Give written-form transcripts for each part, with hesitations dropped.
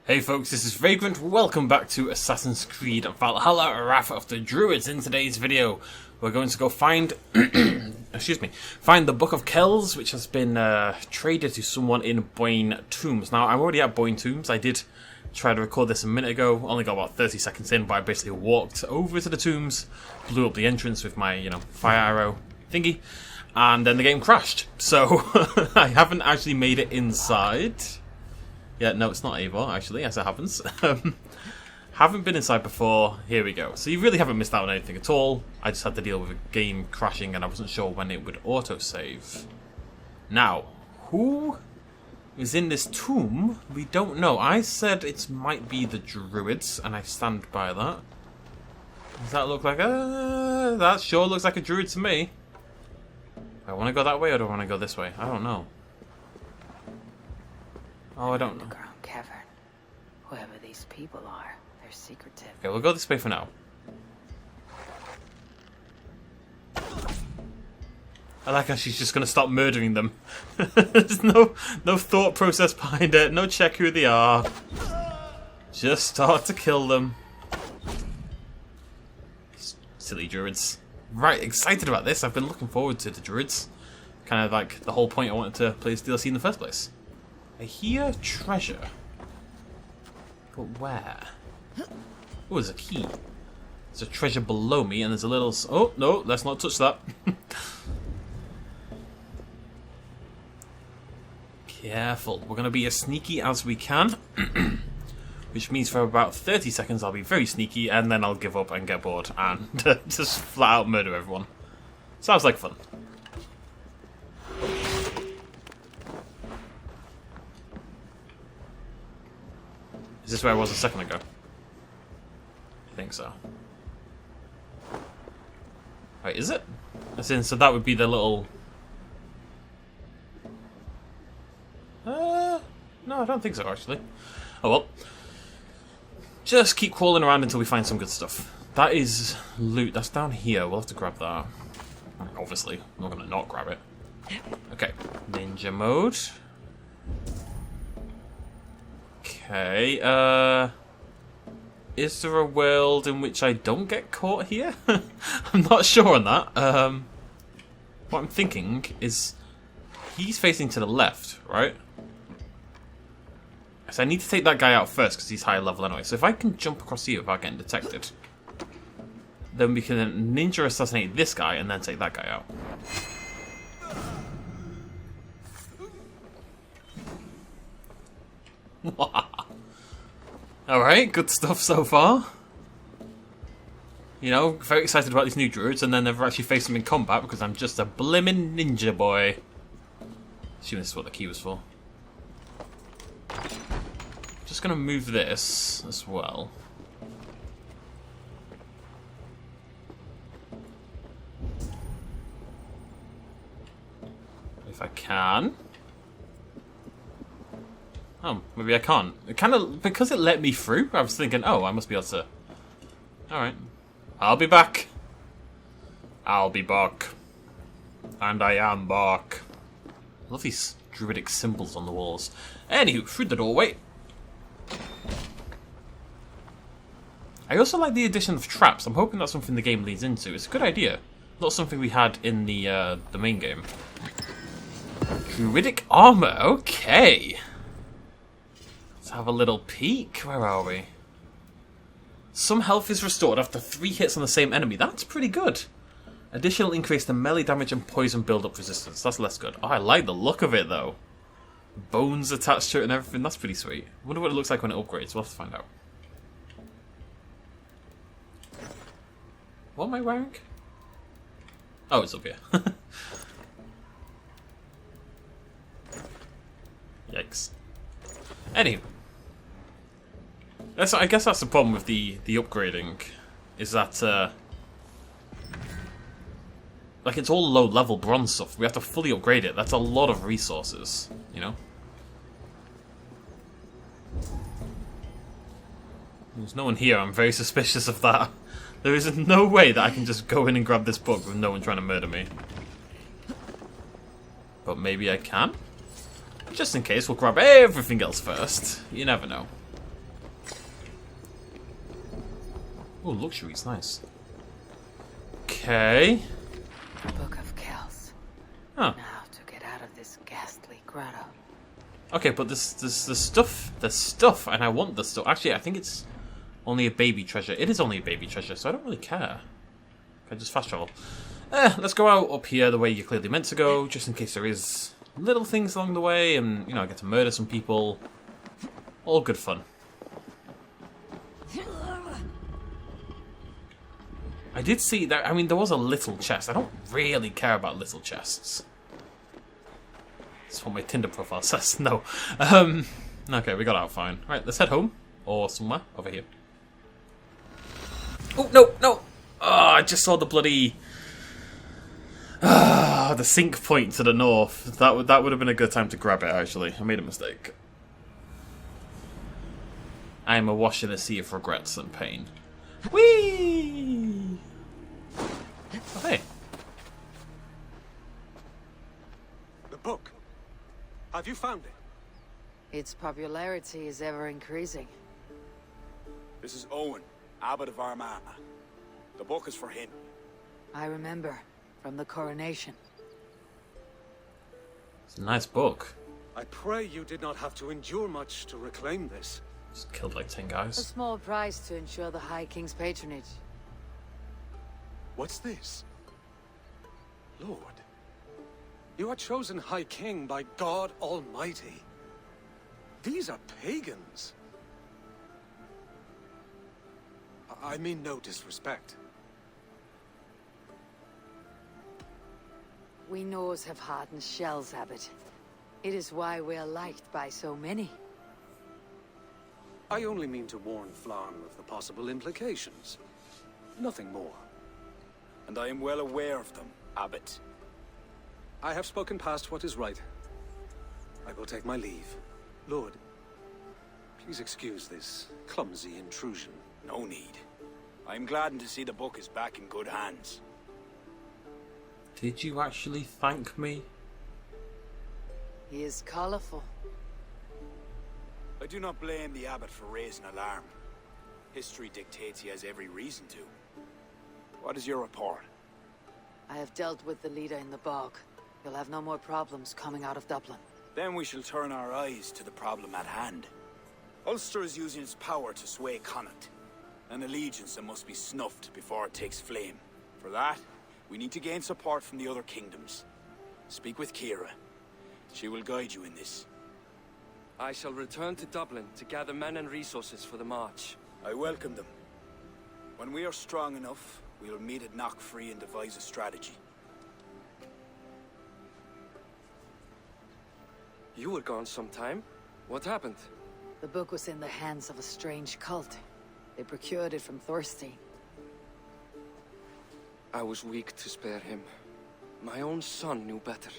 Hey folks, this is Vagrant. Welcome back to Assassin's Creed Valhalla, Wrath of the Druids. In today's video, we're going to go find, find the Book of Kells, which has been traded to someone in Boyne Tombs. Now, I'm already at Boyne Tombs. I did try to record this a minute ago. Only got about 30 seconds in, but I basically walked over to the tombs, blew up the entrance with my, fire arrow thingy, and then the game crashed. So, I haven't actually made it inside. Yeah, no, it's not Eivor, actually, as it happens. Haven't been inside before. Here we go. So you really haven't missed out on anything at all. I just had to deal with a game crashing and I wasn't sure when it would autosave. Now, who is in this tomb? We don't know. I said it might be the Druids, and I stand by that. Does that look like a... that sure looks like a Druid to me. Do I want to go that way or do I want to go this way? I don't know. Oh, I don't know. Underground cavern. Whoever these people are, they're secretive. Okay, we'll go this way for now. I like how she's just going to start murdering them. There's no thought process behind it. No check who they are. Just start to kill them. Silly Druids. Right, excited about this. I've been looking forward to the Druids. Kind of like the whole point I wanted to play this DLC in the first place. I hear treasure. But where? Oh, there's a key. There's a treasure below me and there's a little... oh, no, let's not touch that. Careful. We're going to be as sneaky as we can. Which means for about 30 seconds I'll be very sneaky and then I'll give up and get bored and just flat out murder everyone. Sounds like fun. Is this where I was a second ago? I think so. Wait, is it? As in, so that would be the little... no, I don't think so, actually. Oh well. Just keep crawling around until we find some good stuff. That is loot. That's down here. We'll have to grab that. Obviously. I'm not going to not grab it. Okay. Ninja mode. Okay, is there a world in which I don't get caught here? I'm not sure on that. What I'm thinking is he's facing to the left, right? So I need to take that guy out first because he's higher level anyway. So if I can jump across here without getting detected, then we can ninja assassinate this guy and then take that guy out. Alright, good stuff so far. You know, very excited about these new druids and then never actually faced them in combat because I'm just a blimmin' ninja boy. Assuming this is what the key was for. Just gonna move this as well. If I can. Oh, maybe I can't. It kind of, because it let me through, I was thinking, oh, I must be able to... Alright. I'll be back. I'll be back. And I am back. I love these druidic symbols on the walls. Anywho, through the doorway. I also like the addition of traps. I'm hoping that's something the game leads into. It's a good idea. Not something we had in the main game. Druidic armor, okay. Let's have a little peek. Where are we? Some health is restored after 3 hits on the same enemy. That's pretty good. Additional increase to melee damage and poison build-up resistance. That's less good. Oh, I like the look of it, though. Bones attached to it and everything. That's pretty sweet. I wonder what it looks like when it upgrades. We'll have to find out. What am I wearing? Oh, it's up here. Yikes. Anyway. I guess that's the problem with the upgrading, is that, like, it's all low-level bronze stuff. We have to fully upgrade it. That's a lot of resources, you know? There's no one here. I'm very suspicious of that. There is no way that I can just go in and grab this book with no one trying to murder me. But maybe I can? Just in case, we'll grab everything else first. You never know. Oh, luxury's nice. Okay. Book of Kells. Huh. Now to get out of this ghastly grotto. Okay, but there's stuff, and I want the stuff. Actually, I think it's only a baby treasure. It is only a baby treasure, so I don't really care. Can I just fast travel? Let's go out up here the way you're clearly meant to go, just in case there is little things along the way, and, you know, I get to murder some people. All good fun. I did see that, I mean, there was a little chest. I don't really care about little chests. That's what my Tinder profile says. No. Okay, we got out fine. Right, let's head home. Or somewhere. Over here. Oh, no, no! Oh, I just saw the bloody... the sink point to the north. That would have been a good time to grab it, actually. I made a mistake. I am awash in a sea of regrets and pain. Whee! Oh, hey. The book. Have you found it? Its popularity is ever increasing. This is Owen, Abbot of Armagh. The book is for him. I remember, from the coronation. It's a nice book. I pray you did not have to endure much to reclaim this. Just killed like 10 A guys. small price to ensure the High King's patronage. What's this? Lord, you are chosen High King by God Almighty. These are pagans. I mean no disrespect. We Norse have hardened shells, Abbot. It is why we are liked by so many. I only mean to warn Flann of the possible implications. Nothing more. And I am well aware of them, Abbot. I have spoken past what is right. I will take my leave. Lord, please excuse this clumsy intrusion. No need. I am gladdened to see the book is back in good hands. Did you actually thank me? He is colorful. I do not blame the Abbot for raising alarm. History dictates he has every reason to. What is your report? I have dealt with the leader in the bog. You'll have no more problems coming out of Dublin. Then we shall turn our eyes to the problem at hand. Ulster is using its power to sway Connacht, an allegiance that must be snuffed before it takes flame. For that, we need to gain support from the other kingdoms. Speak with Kira. She will guide you in this. I shall return to Dublin to gather men and resources for the march. I welcome them. When we are strong enough, we will meet at Knockfree and devise a strategy. You were gone some time. What happened? The book was in the hands of a strange cult. They procured it from Thorstein. I was weak to spare him. My own son knew better.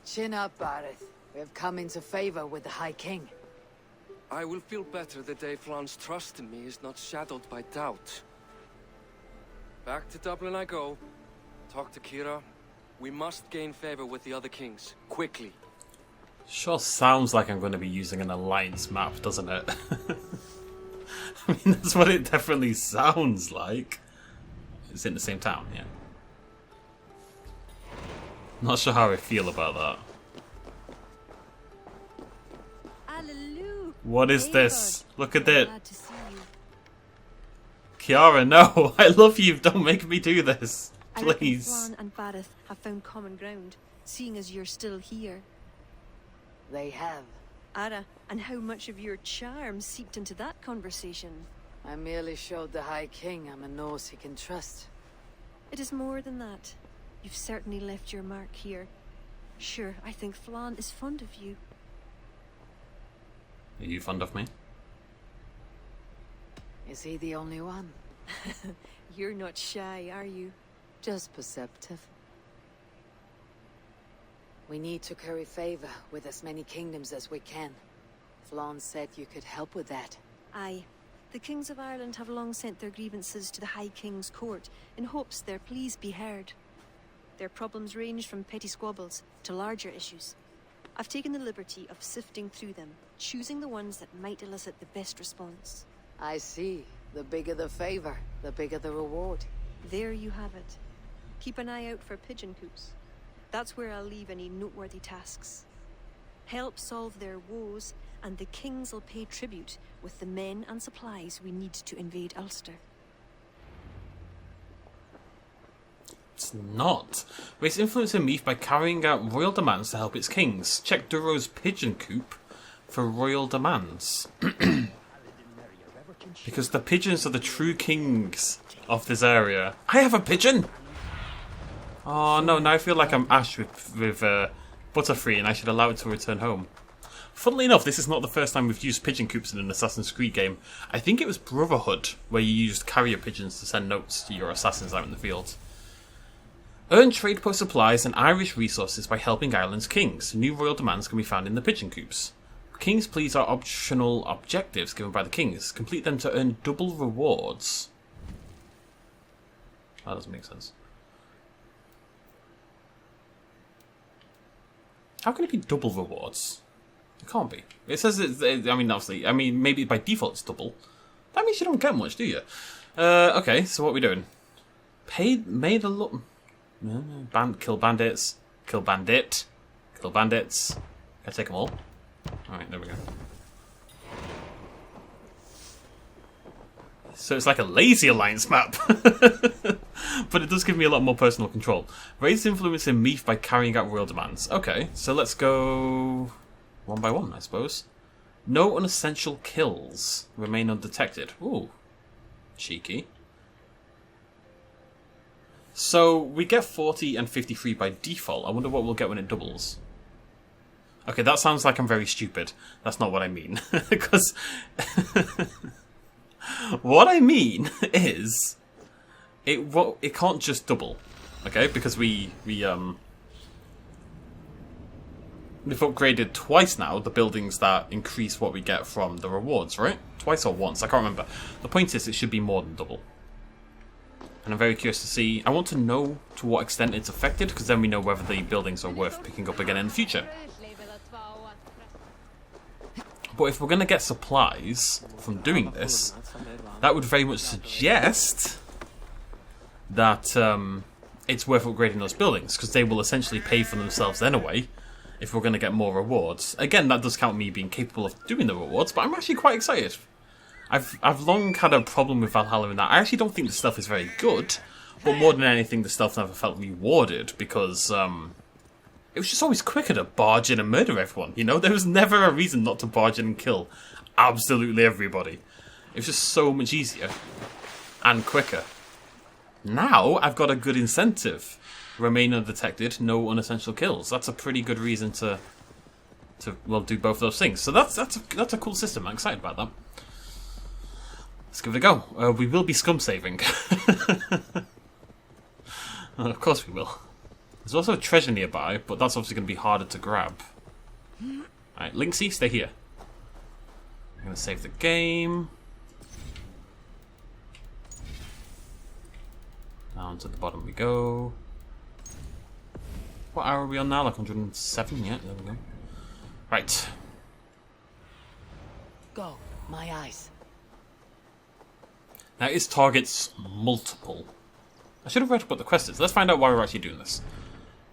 Chin up, Barith. We have come into favor with the High King. I will feel better the day Flann's trust in me is not shadowed by doubt. Back to Dublin I go. Talk to Kira. We must gain favor with the other kings. Quickly. Sure sounds like I'm going to be using an alliance map, doesn't it? I mean, that's what it definitely sounds like. It's in the same town, yeah. Not sure how I feel about that. Hallelujah. What is this? Eivor, Look at it. glad to see you. Kiara, no! I love you! Don't make me do this! I reckon Please. Flann and Barith have found common ground, seeing as you're still here. They have. Ara, and how much of your charm seeped into that conversation? I merely showed the High King I'm a Norse he can trust. It is more than that. You've certainly left your mark here. Sure, I think Flann is fond of you. Are you fond of me? Is he the only one? You're not shy, are you? Just perceptive. We need to curry favor with as many kingdoms as we can. Flann said you could help with that. Aye. The kings of Ireland have long sent their grievances to the High King's court in hopes their pleas be heard. Their problems range from petty squabbles to larger issues. I've taken the liberty of sifting through them, choosing the ones that might elicit the best response. I see. The bigger the favor, the bigger the reward. There you have it. Keep an eye out for pigeon coops. That's where I'll leave any noteworthy tasks. Help solve their woes, and the kings will pay tribute with the men and supplies we need to invade Ulster. It's not. Raise influence in Meath by carrying out royal demands to help its kings. Check Duro's pigeon coop for royal demands. Because the pigeons are the true kings of this area. I have a pigeon! Oh no, now I feel like I'm Ash with Butterfree and I should allow it to return home. Funnily enough, this is not the first time we've used pigeon coops in an Assassin's Creed game. I think it was Brotherhood, where you used carrier pigeons to send notes to your assassins out in the field. Earn trade post supplies and Irish resources by helping Ireland's kings. New royal demands can be found in the pigeon coops. King's pleas are optional objectives given by the kings. Complete them to earn double rewards. That doesn't make sense. How can it be double rewards? It can't be. It says it's, I mean, obviously, maybe by default it's double. That means you don't get much, do you? Okay, so what are we doing? Made a lot. Kill bandits. Kill bandit. Kill bandits. Can I take them all? Alright, there we go. So it's like a lazy alliance map. But it does give me a lot more personal control. Raise influence in Meath by carrying out royal demands. Okay, so let's go one by one, I suppose. No unessential kills remain undetected. Ooh, cheeky. So we get 40 and 53 by default. I wonder what we'll get when it doubles. Okay, that sounds like I'm very stupid. That's not what I mean. Because what I mean is it can't just double. Okay, because we've upgraded twice now the buildings that increase what we get from the rewards, right? Twice or once, I can't remember. The point is it should be more than double. And I'm very curious to see. I want to know to what extent it's affected, because then we know whether the buildings are worth picking up again in the future. But if we're going to get supplies from doing this, that would very much suggest that it's worth upgrading those buildings, because they will essentially pay for themselves anyway if we're going to get more rewards. Again, that does count me being capable of doing the rewards, but I'm actually quite excited. I've long had a problem with Valhalla in that I actually don't think the stuff is very good, but more than anything the stuff never felt rewarded, because it was just always quicker to barge in and murder everyone, you know? There was never a reason not to barge in and kill absolutely everybody. It was just so much easier and quicker. Now I've got a good incentive. Remain undetected, no unessential kills. That's a pretty good reason to well, do both those things. So that's a cool system. I'm excited about that. Let's give it a go. We will be scum saving. Of course we will. There's also a treasure nearby, but that's obviously going to be harder to grab. Alright, Linksy, stay here. I'm going to save the game. Down to the bottom we go. What hour are we on now? Like 107? Yeah, there we go. Right. Go, my eyes. Now, is targets multiple? I should have read what the quest is. Let's find out why we're actually doing this.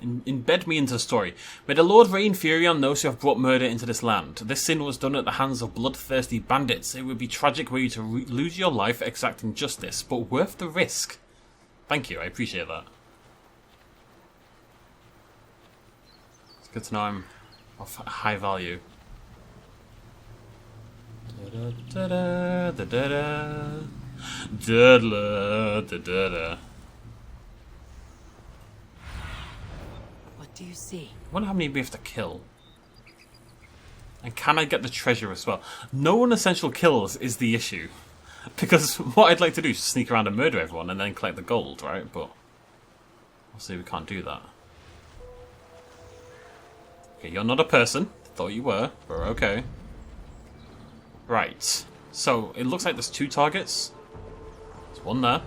Embed me into the story. May the Lord rain fury on those who have brought murder into this land. This sin was done at the hands of bloodthirsty bandits. It would be tragic were you to lose your life exacting justice, but worth the risk. Thank you, I appreciate that. It's good to know I'm of high value. What do you see? I wonder how many we have to kill. And can I get the treasure as well? No unessential kills is the issue. Because what I'd like to do is sneak around and murder everyone and then collect the gold, right? But obviously we can't do that. Okay, you're not a person. Thought you were, but we're okay. Right. So, it looks like there's 2 targets. There's one there.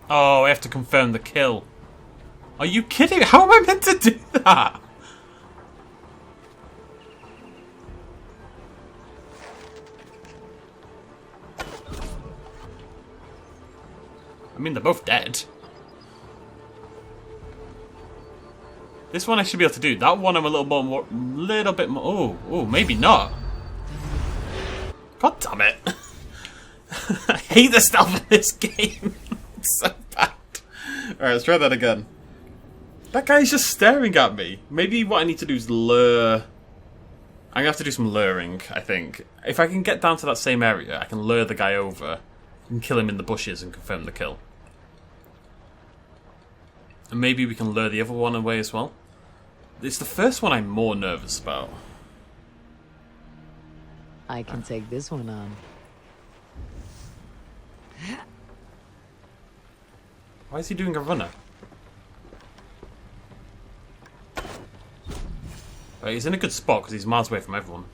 Oh, I have to confirm the kill. Are you kidding? How am I meant to do that? mean, they're both dead. This one I should be able to do. That one I'm a little bit more. Oh, maybe not. God damn it! I hate the stealth in this game. It's so bad. All right, let's try that again. That guy's just staring at me. Maybe what I need to do is lure. I'm gonna have to do some luring, I think. If I can get down to that same area, I can lure the guy over and kill him in the bushes and confirm the kill. And maybe we can lure the other one away as well. It's the first one I'm more nervous about. I can take this one on. Why is he doing a runner? Right, he's in a good spot because he's miles away from everyone.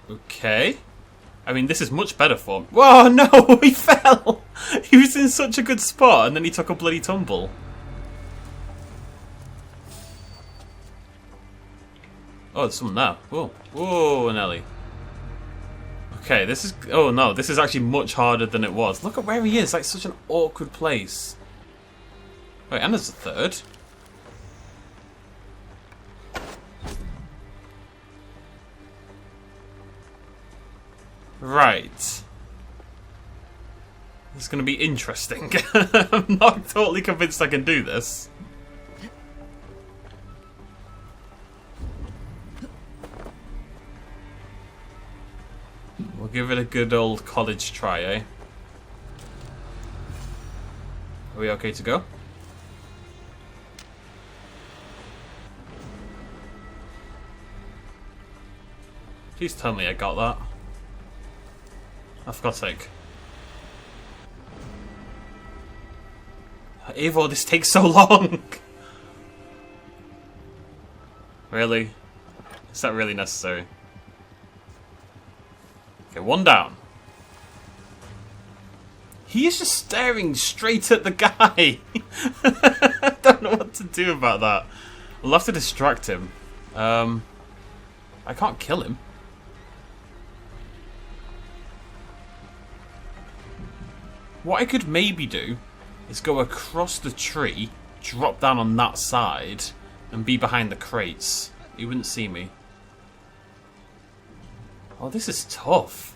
Okay. I mean, this is much better for him. Whoa, no! He fell! He was in such a good spot and then he took a bloody tumble. Oh, there's someone there. Whoa. Whoa, Nelly. Okay, this is... Oh, no. This is actually much harder than it was. Look at where he is. Like, such an awkward place. Wait, and there's a third. Right. This is going to be interesting. I'm not totally convinced I can do this. We'll give it a good old college try, eh? Are we okay to go? Please tell me I got that. Oh, for God's sake. Eivor, this takes so long! Really? Is that really necessary? Okay, one down. He is just staring straight at the guy! I don't know what to do about that. We'll have to distract him. I can't kill him. What I could maybe do is go across the tree, drop down on that side, and be behind the crates. He wouldn't see me. Oh, this is tough.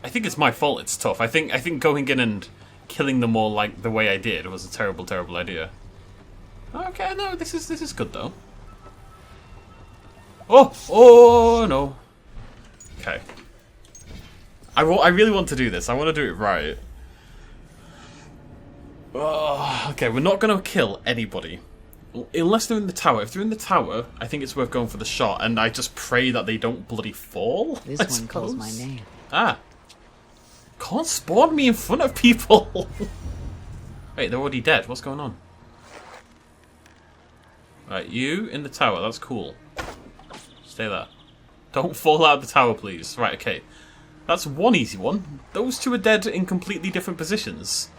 I think it's my fault it's tough. I think going in and killing them all like the way I did was a terrible, terrible idea. Okay, no, this is good though. Oh no. Okay. I really want to do this. I want to do it right. Oh, okay, we're not going to kill anybody. Unless they're in the tower. If they're in the tower, I think it's worth going for the shot. And I just pray that they don't bloody fall. This I one suppose. calls my name. Ah. Can't spawn me in front of people. Wait, they're already dead. What's going on? Right, you in the tower. That's cool. Stay there. Don't fall out of the tower, please. Right, okay. That's one easy one. Those two are dead in completely different positions.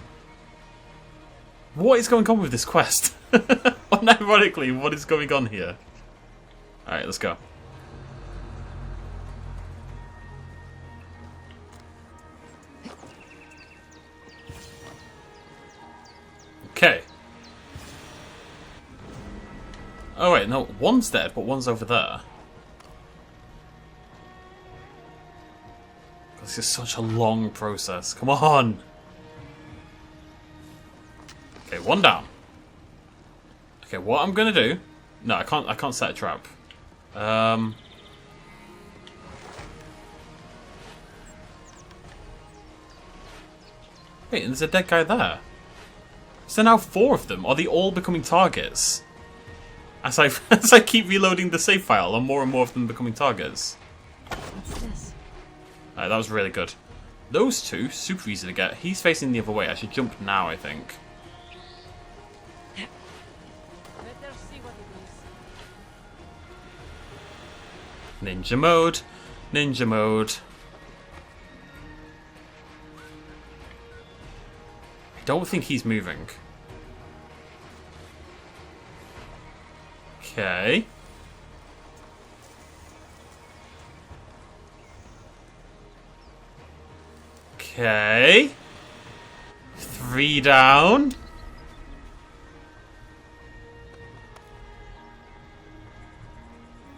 What is going on with this quest? Unironically, what is going on here? Alright, let's go. Okay. Oh wait, no, one's dead, but one's over there. This is such a long process. Come on. Okay, one down. Okay, what I'm gonna do? No, I can't set a trap. Wait, and there's a dead guy there. So now 4 of them. Are they all becoming targets? As I keep reloading the save file, and more of them becoming targets. What's this? Alright, that was really good. Those two, super easy to get. He's facing the other way. I should jump now, I think. Ninja mode. Ninja mode. I don't think he's moving. Okay. Okay. 3 down.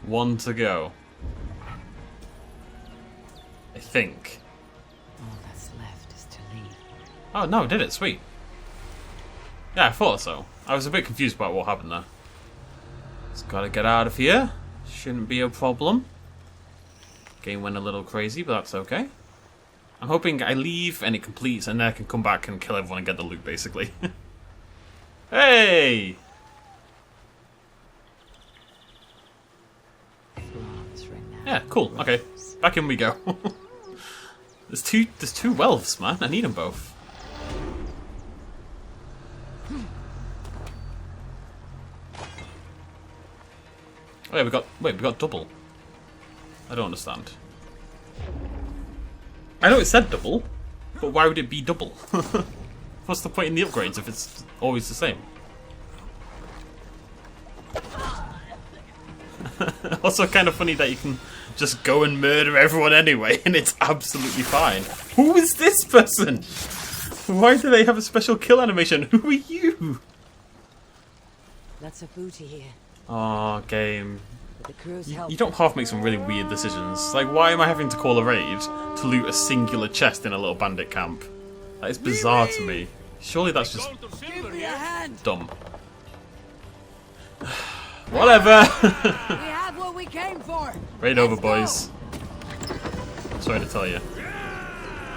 One to go. I think. All that's left is to leave. Oh no, did it? Sweet. Yeah, I thought so. I was a bit confused about what happened there. Just gotta get out of here. Shouldn't be a problem. Game went a little crazy, but that's okay. I'm hoping I leave and it completes and then I can come back and kill everyone and get the loot, basically. Hey! Yeah, cool. Okay, back in we go. There's two welves, man. I need them both. Wait, we got double. I don't understand. I know it said double, but why would it be double? What's the point in the upgrades if it's always the same? Also kind of funny that you can just go and murder everyone anyway, and it's absolutely fine. Who is this person? Why do they have a special kill animation? Who are you? Lots of booty here. Aw, game. But the crew's help. You don't half make some really weird decisions. Like, why am I having to call a raid to loot a singular chest in a little bandit camp? That is bizarre to me. Surely that's just Give me a hand. dumb. Whatever! We have what we came for. Raid over, boys. Sorry to tell you.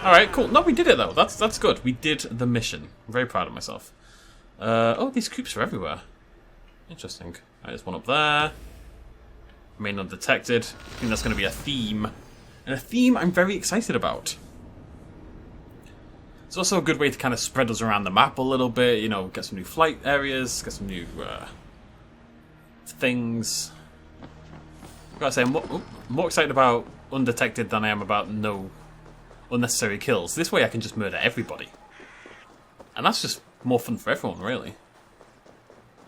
Alright, cool. No, we did it though. That's good. We did the mission. I'm very proud of myself. Oh, these coops are everywhere. Interesting. Alright, there's one up there. Remain undetected. I think that's going to be a theme. And a theme I'm very excited about. It's also a good way to kind of spread us around the map a little bit. You know, get some new flight areas, get some new things. I've got to say, I'm more excited about undetected than I am about no unnecessary kills. This way I can just murder everybody. And that's just more fun for everyone, really.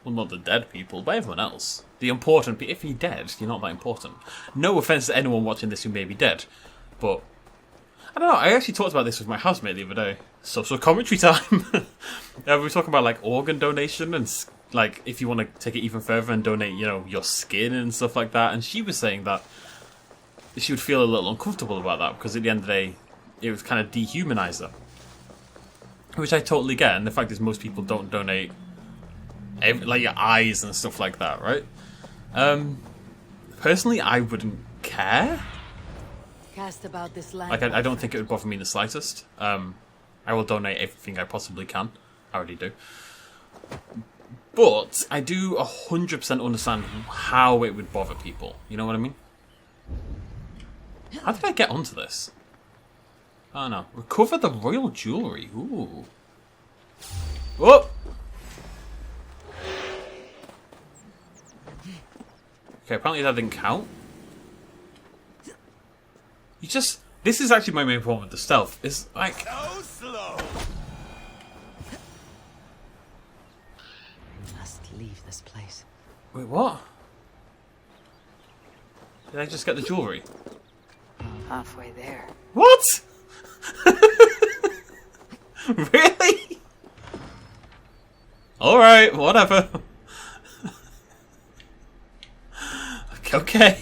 Well, not the dead people, but everyone else. The important people. If you're dead, you're not that important. No offense to anyone watching this who may be dead, but I don't know. I actually talked about this with my housemate the other day. Social commentary time. We were talking about like organ donation and like if you want to take it even further and donate, you know, your skin and stuff like that. And she was saying that she would feel a little uncomfortable about that because at the end of the day, it would kind of dehumanize her. Which I totally get. And the fact is, most people don't donate like your eyes and stuff like that, right? Personally, I wouldn't care. Cast about this land. Like, I don't think it would bother me in the slightest. I will donate everything I possibly can. I already do. But I do 100% understand how it would bother people. You know what I mean? How did I get onto this? Oh no. Recover the royal jewellery. Ooh. Whoop! Okay, apparently that didn't count. You just... This is actually my main problem with the stealth. Is like... So slow. We must leave this place. Wait, what? Did I just get the jewellery? Halfway there. What? Really? Alright, whatever. Okay.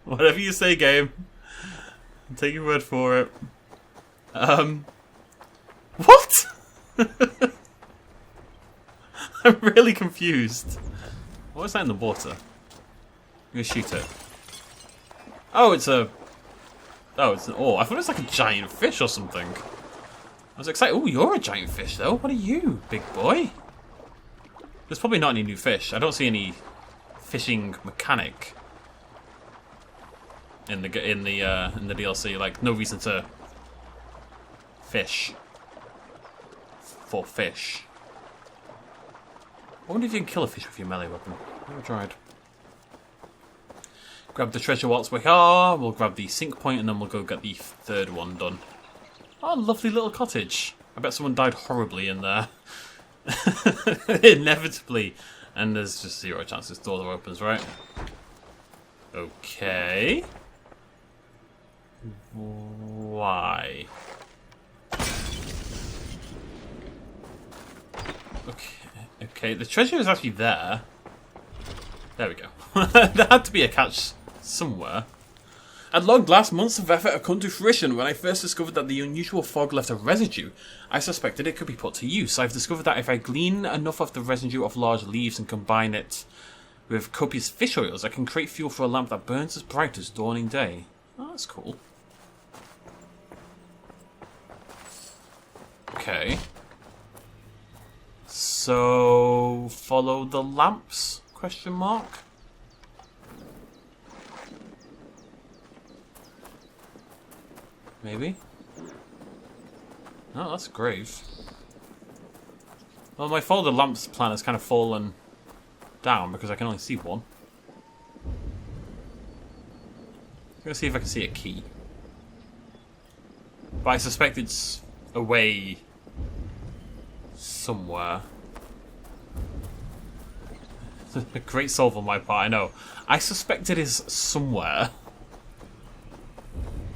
Whatever you say, game. I'll take your word for it. What? I'm really confused. What is that in the water? I'm gonna shoot it. Oh, it's a... Oh, it's an ore. I thought it was like a giant fish or something. I was excited. Oh, you're a giant fish, though. What are you, big boy? There's probably not any new fish. I don't see any fishing mechanic in the DLC. Like, no reason to fish for fish. I wonder if you can kill a fish with your melee weapon. Never tried. Grab the treasure whilst we are. We'll grab the sync point and then we'll go get the third one done. Oh, lovely little cottage. I bet someone died horribly in there. Inevitably. And there's just 0 chance this door opens, right? Okay. Why? Okay, the treasure is actually there. There we go. There had to be a catch somewhere. At long last, months of effort have come to fruition. When I first discovered that the unusual fog left a residue, I suspected it could be put to use. I've discovered that if I glean enough of the residue of large leaves and combine it with copious fish oils, I can create fuel for a lamp that burns as bright as dawning day. Oh, that's cool. Okay. So, follow the lamps? Question mark. Maybe? Oh, that's a grave. Well, my follow the lamps plan has kind of fallen down because I can only see one. I'm gonna see if I can see a key. But I suspect it's away somewhere. A great solve on my part, I know. I suspect it is somewhere.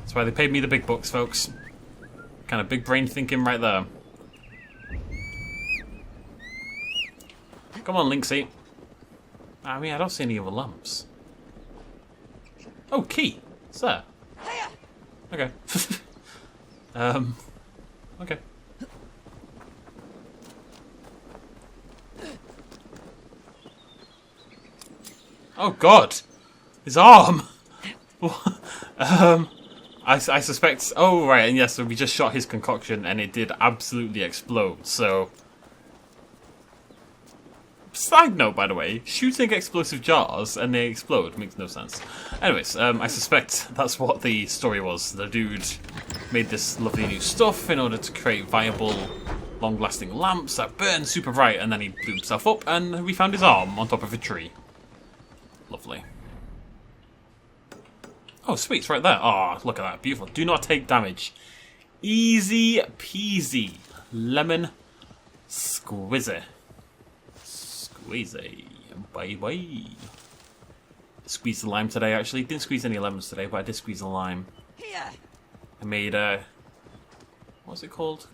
That's why they paid me the big bucks, folks. Kind of big brain thinking right there. Come on, Linksy. I mean, I don't see any other lamps. Oh, key. It's there. Okay. Okay. Oh God, his arm. I suspect. Oh right, and yes, so we just shot his concoction, and it did absolutely explode. So, side note, by the way, shooting explosive jars and they explode makes no sense. Anyways, I suspect that's what the story was. The dude made this lovely new stuff in order to create viable, long-lasting lamps that burn super bright, and then he blew himself up, and we found his arm on top of a tree. Lovely. Oh, sweet, it's right there. Oh, look at that. Beautiful. Do not take damage. Easy peasy. Lemon squeezy. Squeezy. Bye-bye. Squeezed the lime today, actually. Didn't squeeze any lemons today, but I did squeeze a lime. I made what's it called?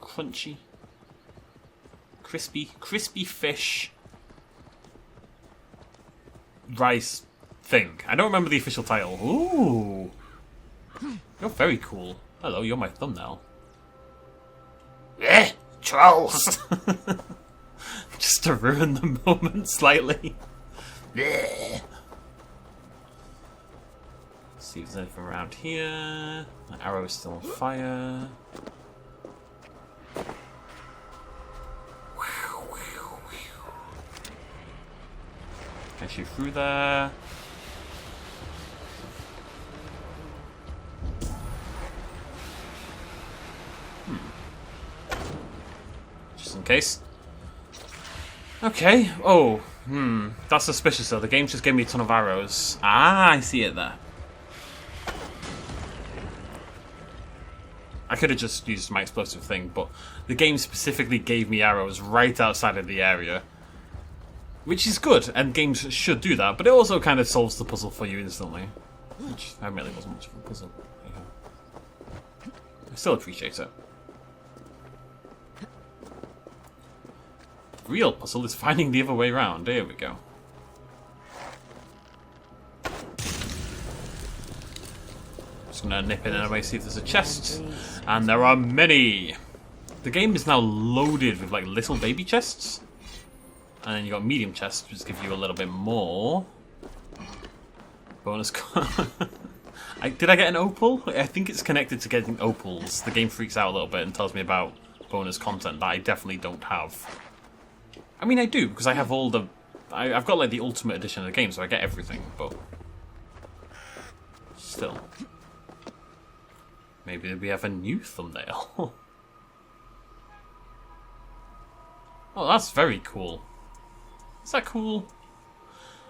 Crunchy. Crispy fish. Rice thing. I don't remember the official title. Ooh. You're very cool. Hello, you're my thumbnail. Eh, trolls! Just to ruin the moment slightly. Let's see if there's anything around here. My arrow is still on fire. Can I shoot through there? Just in case. Okay. Oh, that's suspicious though. The game just gave me a ton of arrows. Ah, I see it there. I could have just used my explosive thing, but the game specifically gave me arrows right outside of the area. Which is good, and games should do that, but it also kind of solves the puzzle for you instantly. Which really wasn't much of a puzzle. Yeah. I still appreciate it. The real puzzle is finding the other way around. Here we go. Just gonna nip in anyway, see if there's a chest. And there are many! The game is now loaded with like little baby chests. And then you got medium chests, which give you a little bit more. Bonus. Did I get an opal? I think it's connected to getting opals. The game freaks out a little bit and tells me about bonus content that I definitely don't have. I mean, I do, because I have all the... I've got like the ultimate edition of the game, so I get everything, but... Still. Maybe we have a new thumbnail. Oh, that's very cool. Is that cool?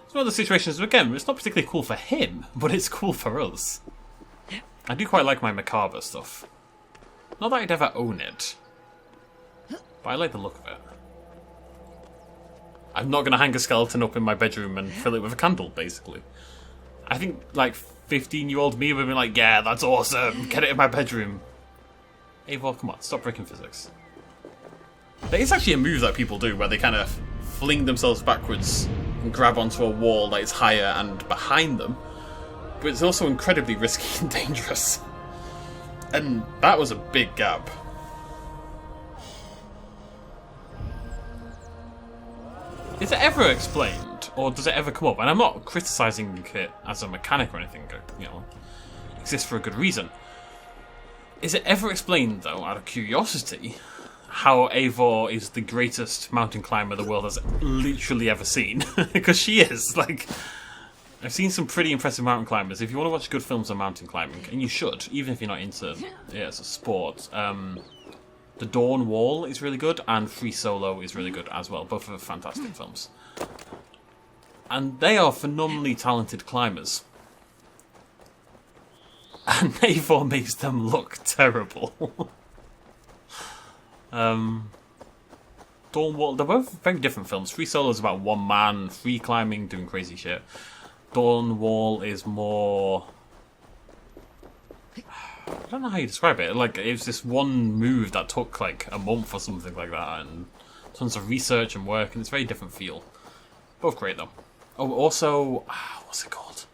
It's one of the situations, again, it's not particularly cool for him, but it's cool for us. I do quite like my macabre stuff. Not that I'd ever own it, but I like the look of it. I'm not going to hang a skeleton up in my bedroom and fill it with a candle, basically. I think, like, 15-year-old me would be like, yeah, that's awesome, get it in my bedroom. Eivor, come on, stop breaking physics. There is actually a move that people do where they kind of fling themselves backwards and grab onto a wall that is higher and behind them. But it's also incredibly risky and dangerous. And that was a big gap. Is it ever explained, or does it ever come up? And I'm not criticising it as a mechanic or anything, you know, it exists for a good reason. Is it ever explained, though, out of curiosity, how Eivor is the greatest mountain climber the world has literally ever seen? Because she is, like... I've seen some pretty impressive mountain climbers. If you want to watch good films on mountain climbing, and you should, even if you're not into it as a sport, The Dawn Wall is really good, and Free Solo is really good as well. Both are fantastic films. And they are phenomenally talented climbers. And Eivor makes them look terrible. Dawn Wall, they're both very different films. Free Solo is about one man, free climbing, doing crazy shit. Dawn Wall is more... I don't know how you describe it. Like, it was this one move that took like a month or something like that, and tons of research and work, and it's a very different feel. Both great though. Oh, also, what's it called?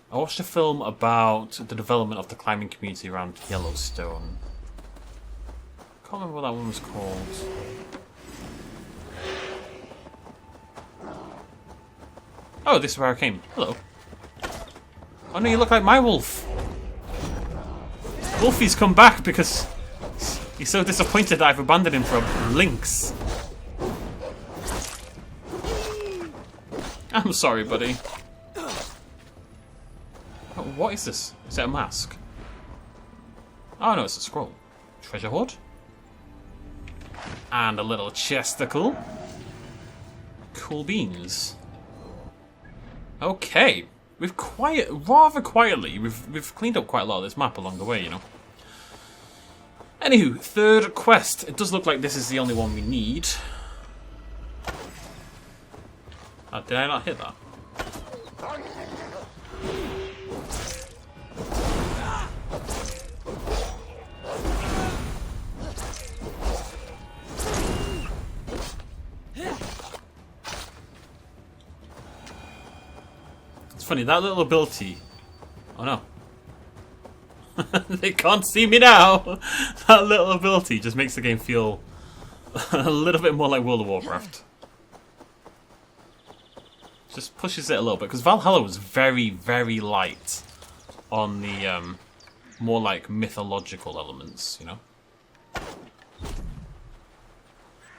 I watched a film about the development of the climbing community around Yellowstone. I can't remember what that one was called. Oh, this is where I came. Hello. Oh no, you look like my wolf. Wolfie's come back because he's so disappointed that I've abandoned him for a lynx. I'm sorry, buddy. Oh, what is this? Is it a mask? Oh no, it's a scroll. Treasure hoard. And a little chesticle. Cool beans. Okay. We've rather quietly, we've cleaned up quite a lot of this map along the way, you know. Anywho, third quest. It does look like this is the only one we need. Did I not hit that? It's funny, that little ability... Oh no. They can't see me now! That little ability just makes the game feel a little bit more like World of Warcraft. Just pushes it a little bit, because Valhalla was very, very light on the more like mythological elements, you know?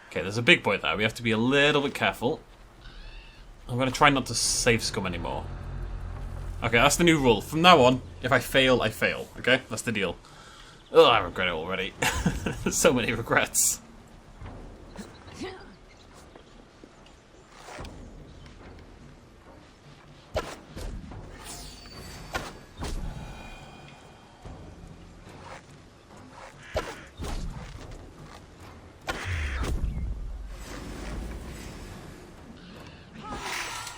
Okay, there's a big boy there. We have to be a little bit careful. I'm going to try not to save scum anymore. Okay, that's the new rule. From now on, if I fail, I fail. Okay? That's the deal. Ugh, I regret it already. So many regrets.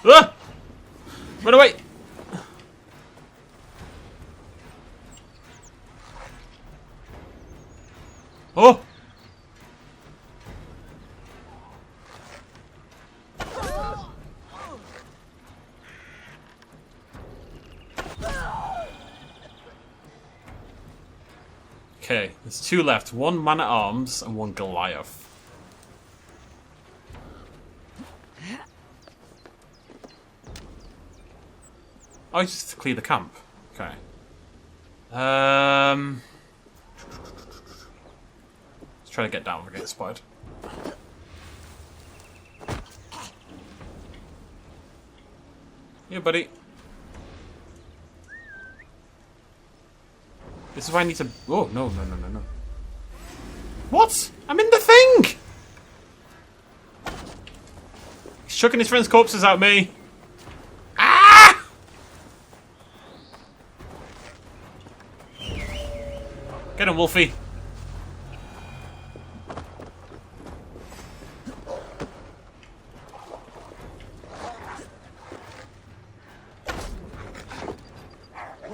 Ah! Run away! Oh! Okay, there's two left. One man-at-arms and one Goliath. Oh, just to clear the camp. Okay. Let's try to get down and get spotted. Yeah, buddy. This is why I need to... Oh, no. What? I'm in the thing! He's chucking his friend's corpses at me. Ah! Get him, Wolfie.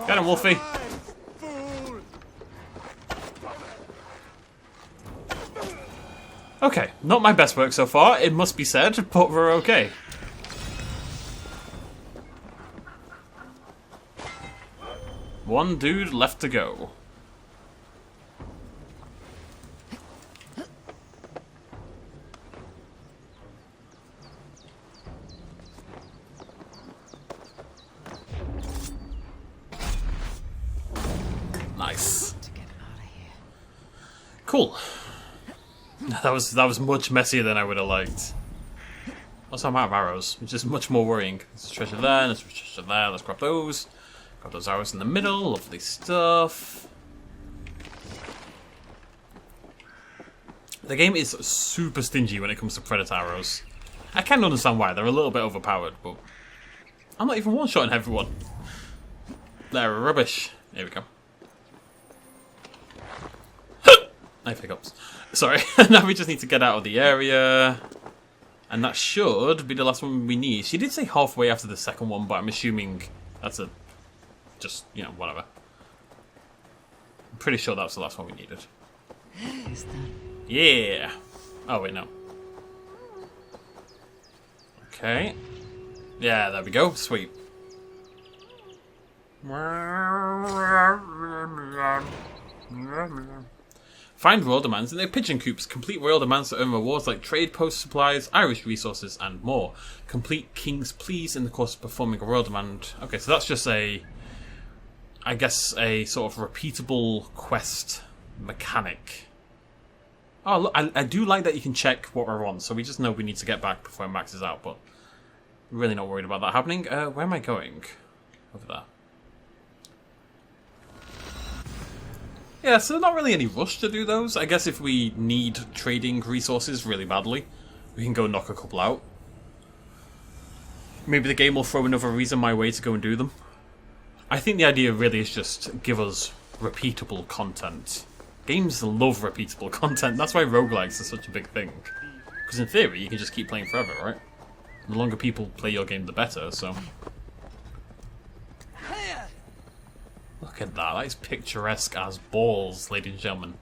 Get him, Wolfie. Okay, not my best work so far, it must be said, but we're okay. One dude left to go. Nice. Cool. That was much messier than I would have liked. Also, I'm out of arrows, which is much more worrying. There's treasure there, there's treasure there. Let's grab those. Got those arrows in the middle. Lovely stuff. The game is super stingy when it comes to predator arrows. I can understand why. They're a little bit overpowered, but I'm not even one-shotting everyone. They're rubbish. Here we go. I have hiccups. Sorry. Now we just need to get out of the area. And that should be the last one we need. She did say halfway after the second one, but I'm assuming that's just, you know, whatever. I'm pretty sure that was the last one we needed. Yeah. Oh, wait, no. Okay. Yeah, there we go. Sweet. Find royal demands in their pigeon coops. Complete royal demands to earn rewards like trade post supplies, Irish resources, and more. Complete king's pleas in the course of performing a royal demand. Okay, so that's just I guess a sort of repeatable quest mechanic. Oh, look, I do like that you can check what we're on, so we just know we need to get back before it maxes out, but really not worried about that happening. Where am I going? Over there. Yeah, so not really any rush to do those. I guess if we need trading resources really badly, we can go knock a couple out. Maybe the game will throw another reason my way to go and do them. I think the idea really is just give us repeatable content. Games love repeatable content. That's why roguelikes are such a big thing. Because in theory, you can just keep playing forever, right? The longer people play your game, the better, so... Look at that. That is picturesque as balls, ladies and gentlemen.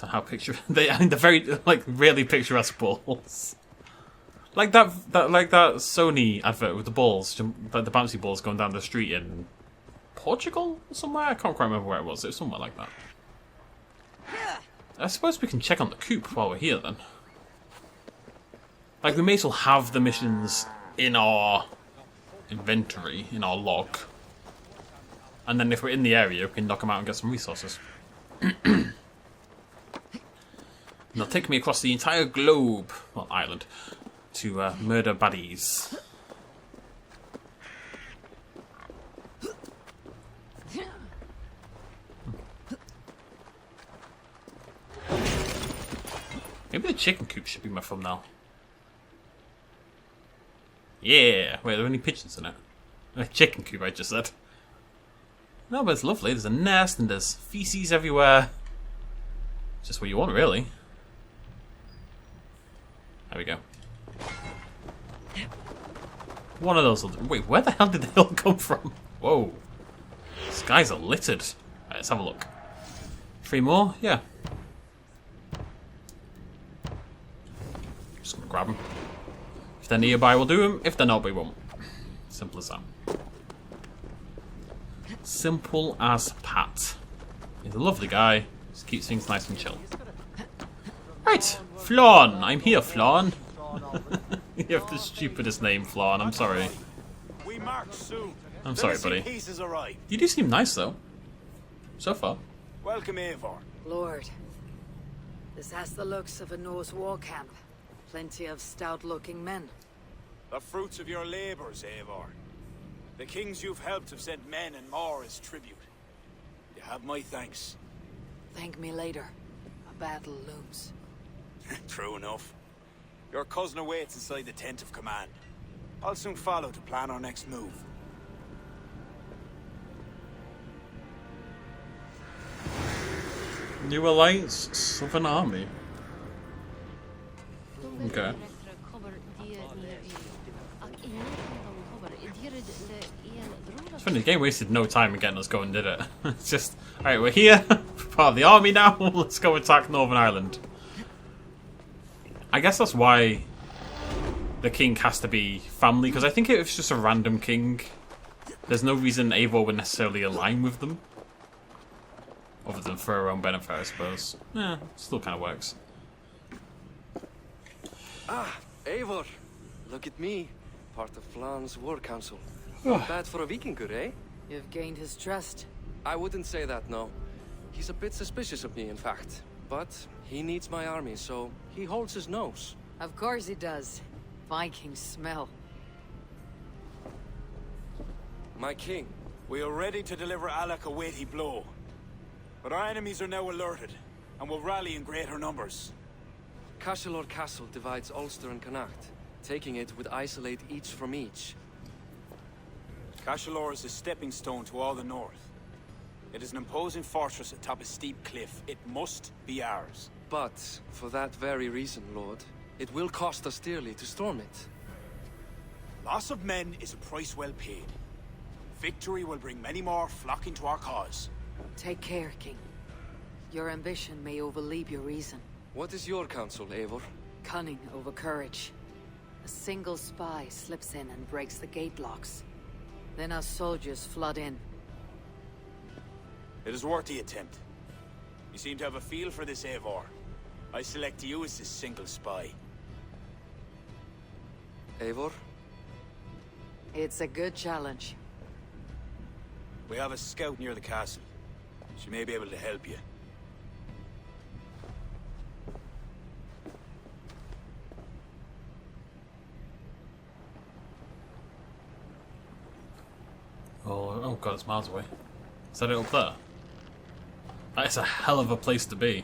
And how they're very, like, really picturesque balls. Like that Sony advert with the balls, like the bouncy balls going down the street in Portugal or somewhere? I can't quite remember where it was. It was somewhere like that. I suppose we can check on the coop while we're here then. Like, we may as well have the missions in our inventory, in our log. And then if we're in the area, we can knock them out and get some resources. And they'll take me across the entire globe, well, island, to murder baddies. Maybe the chicken coop should be my thumbnail. Yeah! Wait, are there any pigeons in it? A chicken coop, I just said. No, but it's lovely. There's a nest and there's feces everywhere. Just what you want, really. There we go. One of those will do. Wait, where the hell did they all come from? Whoa. Skies are littered. Right, let's have a look. 3 more? Yeah. Just gonna grab them. If they're nearby, we'll do them. If they're not, we won't. Simple as that. Simple as Pat. He's a lovely guy. Just keeps things nice and chill. Right, Flawn. I'm here, Flawn. You have the stupidest name, Flawn. I'm sorry. We march soon. I'm sorry, buddy. Pieces arrive. You do seem nice, though. So far. Welcome, Eivor. Lord, this has the looks of a Norse war camp. Plenty of stout-looking men. The fruits of your labors, Eivor. The kings you've helped have sent men and more as tribute. You have my thanks. Thank me later. A battle looms. True enough. Your cousin awaits inside the tent of command. I'll soon follow to plan our next move. New Alliance Southern Army. Okay. It's funny, the game wasted no time in getting us going, did it? It's just, alright, we're here, we're part of the army now, let's go attack Northern Ireland. I guess that's why the king has to be family, because I think if it's just a random king, there's no reason Eivor would necessarily align with them. Other than for her own benefit, I suppose. Yeah, still kind of works. Ah, Eivor. Look at me. Part of Flan's war council. Not bad for a Viking, eh? You've gained his trust. I wouldn't say that, no. He's a bit suspicious of me, in fact. But he needs my army, so he holds his nose. Of course he does. Vikings smell. My king. We are ready to deliver Alec a weighty blow. But our enemies are now alerted, and will rally in greater numbers. Cashel Castle divides Ulster and Connacht. Taking it would isolate each from each. Cashel is a stepping stone to all the north. It is an imposing fortress atop a steep cliff. It must be ours. But, for that very reason, Lord, it will cost us dearly to storm it. Loss of men is a price well paid. Victory will bring many more flocking to our cause. Take care, King. Your ambition may overleap your reason. What is your counsel, Eivor? Cunning over courage. A single spy slips in and breaks the gate locks. Then our soldiers flood in. It is worth the attempt. You seem to have a feel for this, Eivor. I select you as this single spy. Eivor? It's a good challenge. We have a scout near the castle. She may be able to help you. Oh god, it's miles away. Is that it up there? That is a hell of a place to be.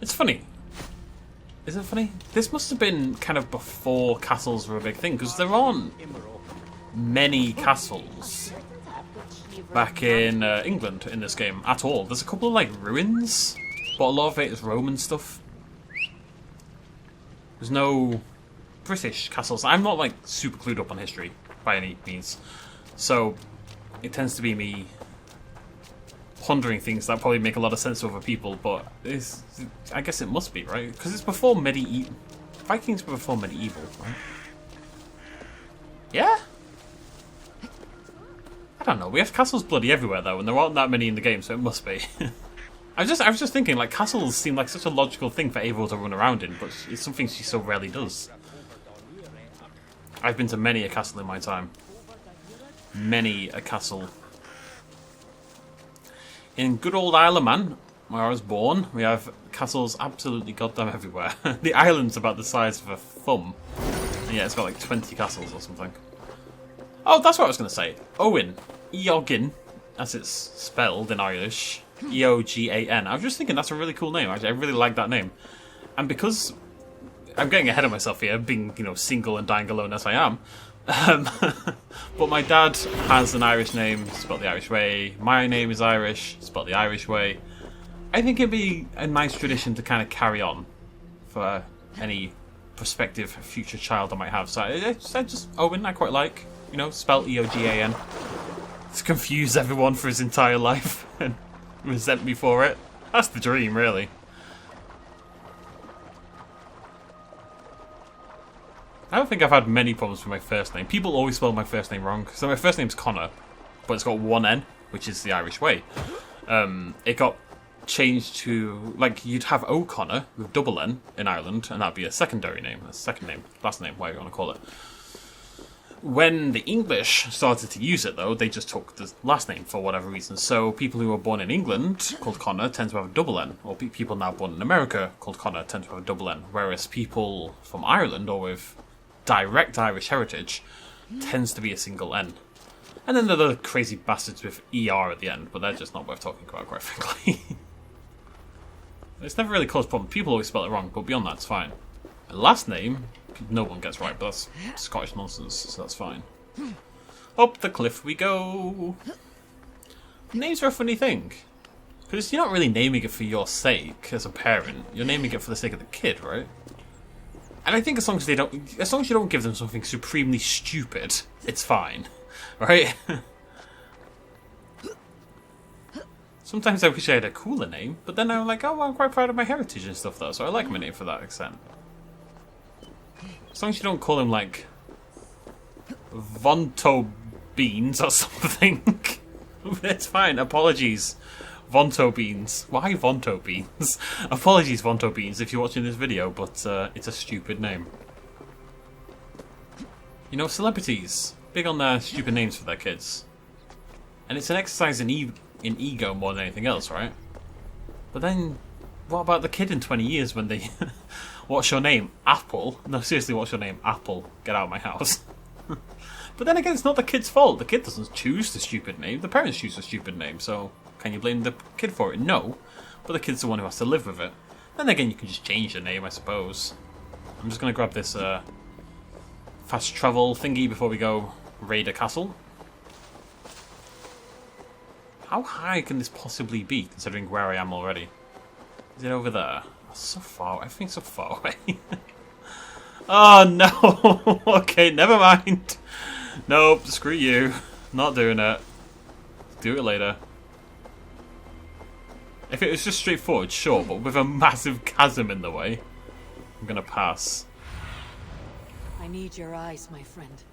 It's funny. Is it funny? This must have been kind of before castles were a big thing, because there aren't many castles back in England in this game at all. There's a couple of like ruins, but a lot of it is Roman stuff. There's no British castles. I'm not like super clued up on history by any means, so it tends to be me pondering things that probably make a lot of sense to other people, but I guess it must be, right? Because it's before medieval. Vikings were before medieval, right? Yeah? I don't know. We have castles bloody everywhere though, and there aren't that many in the game, so it must be. I was just thinking, like, castles seem like such a logical thing for Eivor to run around in, but it's something she so rarely does. I've been to many a castle in my time. Many a castle. In good old Isle of Man, where I was born, we have castles absolutely goddamn everywhere. The island's about the size of a thumb. And yeah, it's got like 20 castles or something. Oh, that's what I was going to say. Owen. Eogin, as it's spelled in Irish. E-O-G-A-N. I was just thinking that's a really cool name. Actually, I really like that name. And because I'm getting ahead of myself here, being, you know, single and dying alone as I am. But my dad has an Irish name, spelled the Irish way. My name is Irish, spelled the Irish way. I think it'd be a nice tradition to kind of carry on for any prospective future child I might have. So I just Owen, I quite like, you know, spelled E-O-G-A-N. To confuse everyone for his entire life and resent me for it. That's the dream, really. I don't think I've had many problems with my first name. People always spell my first name wrong. So my first name's Connor, but it's got one N, which is the Irish way. It got changed to, like, you'd have O'Connor with double N in Ireland, and that'd be a secondary name, a second name, last name, whatever you want to call it. When the English started to use it, though, they just took the last name for whatever reason. So people who were born in England, called Connor, tend to have a double N. Or people now born in America, called Connor, tend to have a double N. Whereas people from Ireland, or with direct Irish heritage, tends to be a single N. And then there are the crazy bastards with ER at the end, but they're just not worth talking about, quite frankly. It's never really caused problems. People always spell it wrong, but beyond that, it's fine. My last name, no one gets right, but that's Scottish nonsense, so that's fine. Up the cliff we go. Names are a funny thing, because you're not really naming it for your sake as a parent. You're naming it for the sake of the kid, right? And I think as long as you don't give them something supremely stupid, it's fine, right? Sometimes I wish I had a cooler name, but then I'm like, oh, I'm quite proud of my heritage and stuff though, so I like my name for that extent. As long as you don't call him like Vonto Beans or something. It's fine. Apologies, Vonto Beans. Why Vonto Beans? Apologies, Vonto Beans, if you're watching this video, but it's a stupid name. You know, celebrities, big on their stupid names for their kids. And it's an exercise in ego more than anything else, right? But then, what about the kid in 20 years when they... What's your name? Apple? No, seriously, what's your name? Apple. Get out of my house. But then again, it's not the kid's fault. The kid doesn't choose the stupid name. The parents choose the stupid name, so can you blame the kid for it? No. But the kid's the one who has to live with it. Then again, you can just change the name, I suppose. I'm just going to grab this fast travel thingy before we go raid a castle. How high can this possibly be, considering where I am already? Is it over there? That's so far. Everything's so far away. Oh no! Okay, never mind. Nope, screw you. Not doing it. Do it later. If it was just straightforward, sure, but with a massive chasm in the way, I'm gonna pass. I need your eyes, my friend.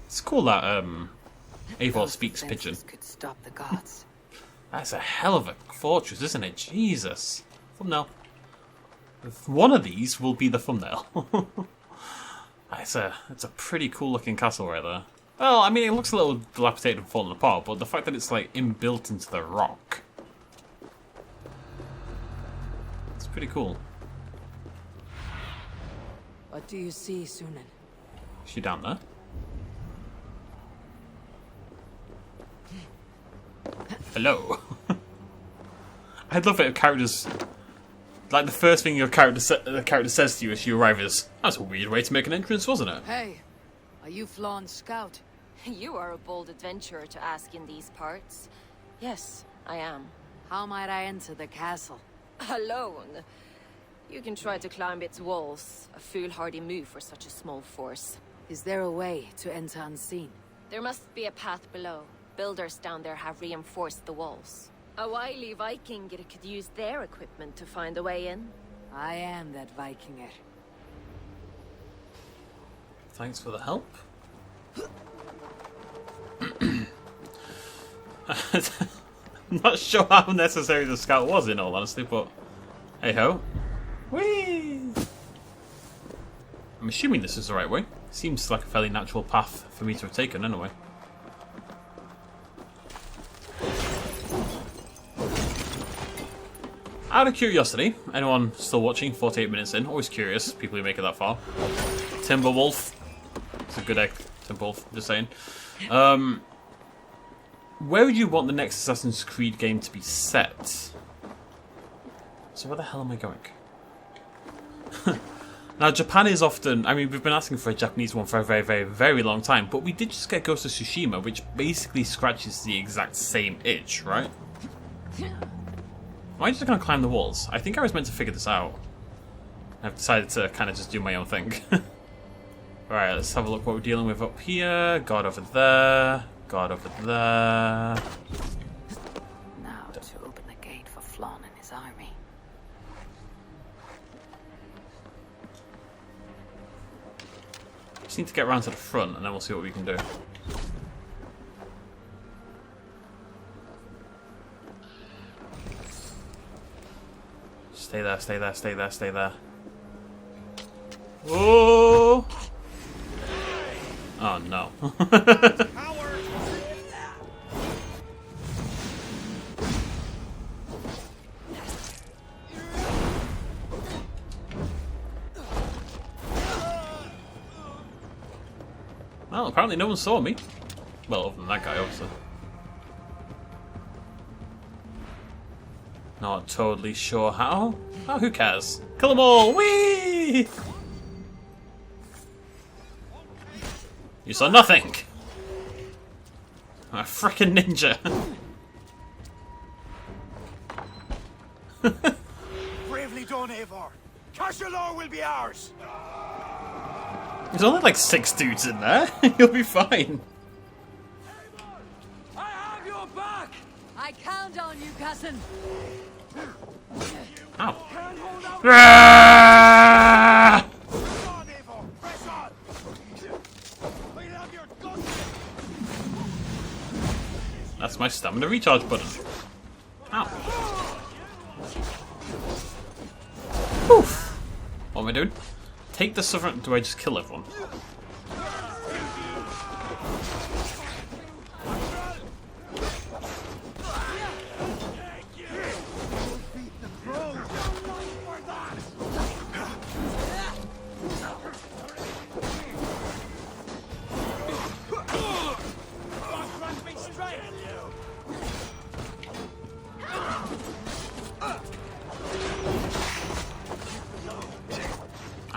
It's cool that Eivor speaks Those pigeon. defenses could stop the gods. That's a hell of a fortress, isn't it? Jesus. Thumbnail. One of these will be the thumbnail. It's a pretty cool looking castle right there. Well, I mean, it looks a little dilapidated and falling apart, but the fact that it's like inbuilt into the rock, it's pretty cool. What do you see, Sunan? Is she down there? Hello. I'd love it if characters, like the first thing the character says to you as you arrive is, "That's a weird way to make an entrance, wasn't it?" Hey, are you Flawn's scout? You are a bold adventurer to ask in these parts. Yes, I am. How might I enter the castle? Alone. You can try to climb its walls. A foolhardy move for such a small force. Is there a way to enter unseen? There must be a path below. Builders down there have reinforced the walls. A wily Viking could use their equipment to find a way in. I am that Vikinger. Thanks for the help. I'm not sure how necessary the scout was, in all honesty, but hey ho. Whee! I'm assuming this is the right way. Seems like a fairly natural path for me to have taken, anyway. Out of curiosity, anyone still watching? 48 minutes in, always curious, people who make it that far. Timberwolf. It's a good egg, Timberwolf, just saying. Where would you want the next Assassin's Creed game to be set? So where the hell am I going? Now, Japan is often... I mean, we've been asking for a Japanese one for a very, very, very long time, but we did just get Ghost of Tsushima, which basically scratches the exact same itch, right? Am I just going to climb the walls? I think I was meant to figure this out. I've decided to kind of just do my own thing. Alright, let's have a look what we're dealing with up here. God over there. God over there. Now to open the gate for Flawn and his army. Just need to get around to the front and then we'll see what we can do. Stay there, stay there, stay there, stay there. Whoa! Oh no. Well, apparently no one saw me. Well, other than that guy, obviously. Not totally sure how. Oh, who cares? Kill them all! Whee! You saw nothing! I'm a frickin' ninja! Bravely done, Eivor. Cashalor will be ours. There's only like 6 dudes in there. You'll be fine. I have your back! I count on you, cousin. Ow. Ah! Come on, Eivor, press on. We'll have your gun. That's my stamina recharge button. Ow. Oof. What am I doing? Take the southern. Do I just kill everyone?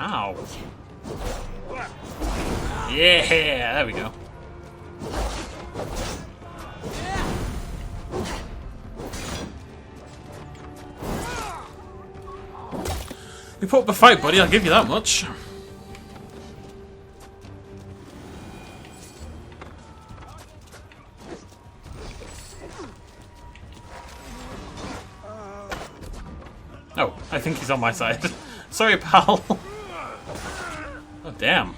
Ow. Yeah, there we go. You put up a fight, buddy, I'll give you that much. Oh, I think he's on my side. Sorry, pal. Oh, damn.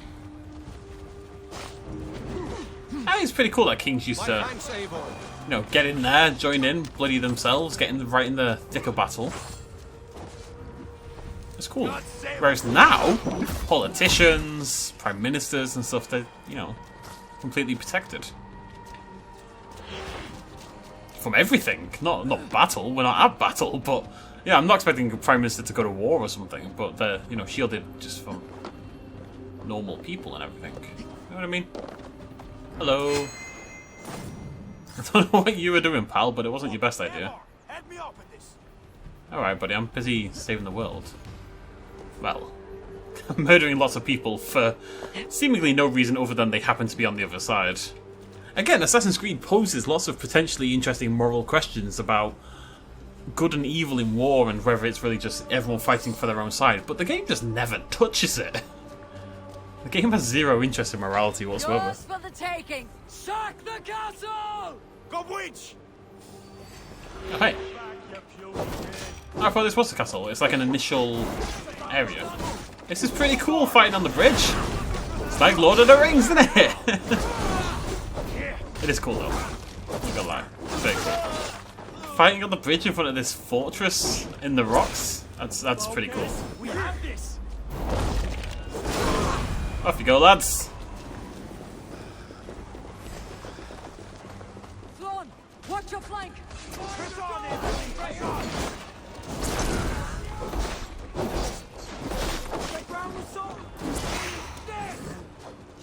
I think it's pretty cool that kings used to, you know, get in there, join in, bloody themselves, get in right in the thick of battle. It's cool. Whereas now, politicians, prime ministers and stuff, they're, you know, completely protected. From everything. Not battle, we're not at battle, but yeah, I'm not expecting a prime minister to go to war or something, but they're, you know, shielded just from normal people and everything. You know what I mean? Hello. I don't know what you were doing, pal, but it wasn't your best idea. Head me up in this. Alright, buddy, I'm busy saving the world. Well, murdering lots of people for seemingly no reason other than they happen to be on the other side. Again, Assassin's Creed poses lots of potentially interesting moral questions about good and evil in war and whether it's really just everyone fighting for their own side, but the game just never touches it. The game has zero interest in morality whatsoever. Yours for the taking. Sack the castle. Go witch. Oh, hey. I thought this was the castle. It's like an initial area. This is pretty cool, fighting on the bridge. It's like Lord of the Rings, isn't it? It is cool though. I'm not gonna lie. It's very cool. Fighting on the bridge in front of this fortress in the rocks. That's pretty cool. We have this. Off you go, lads. Flann, watch your flank. Press on, Eivor. Press on. The ground was so.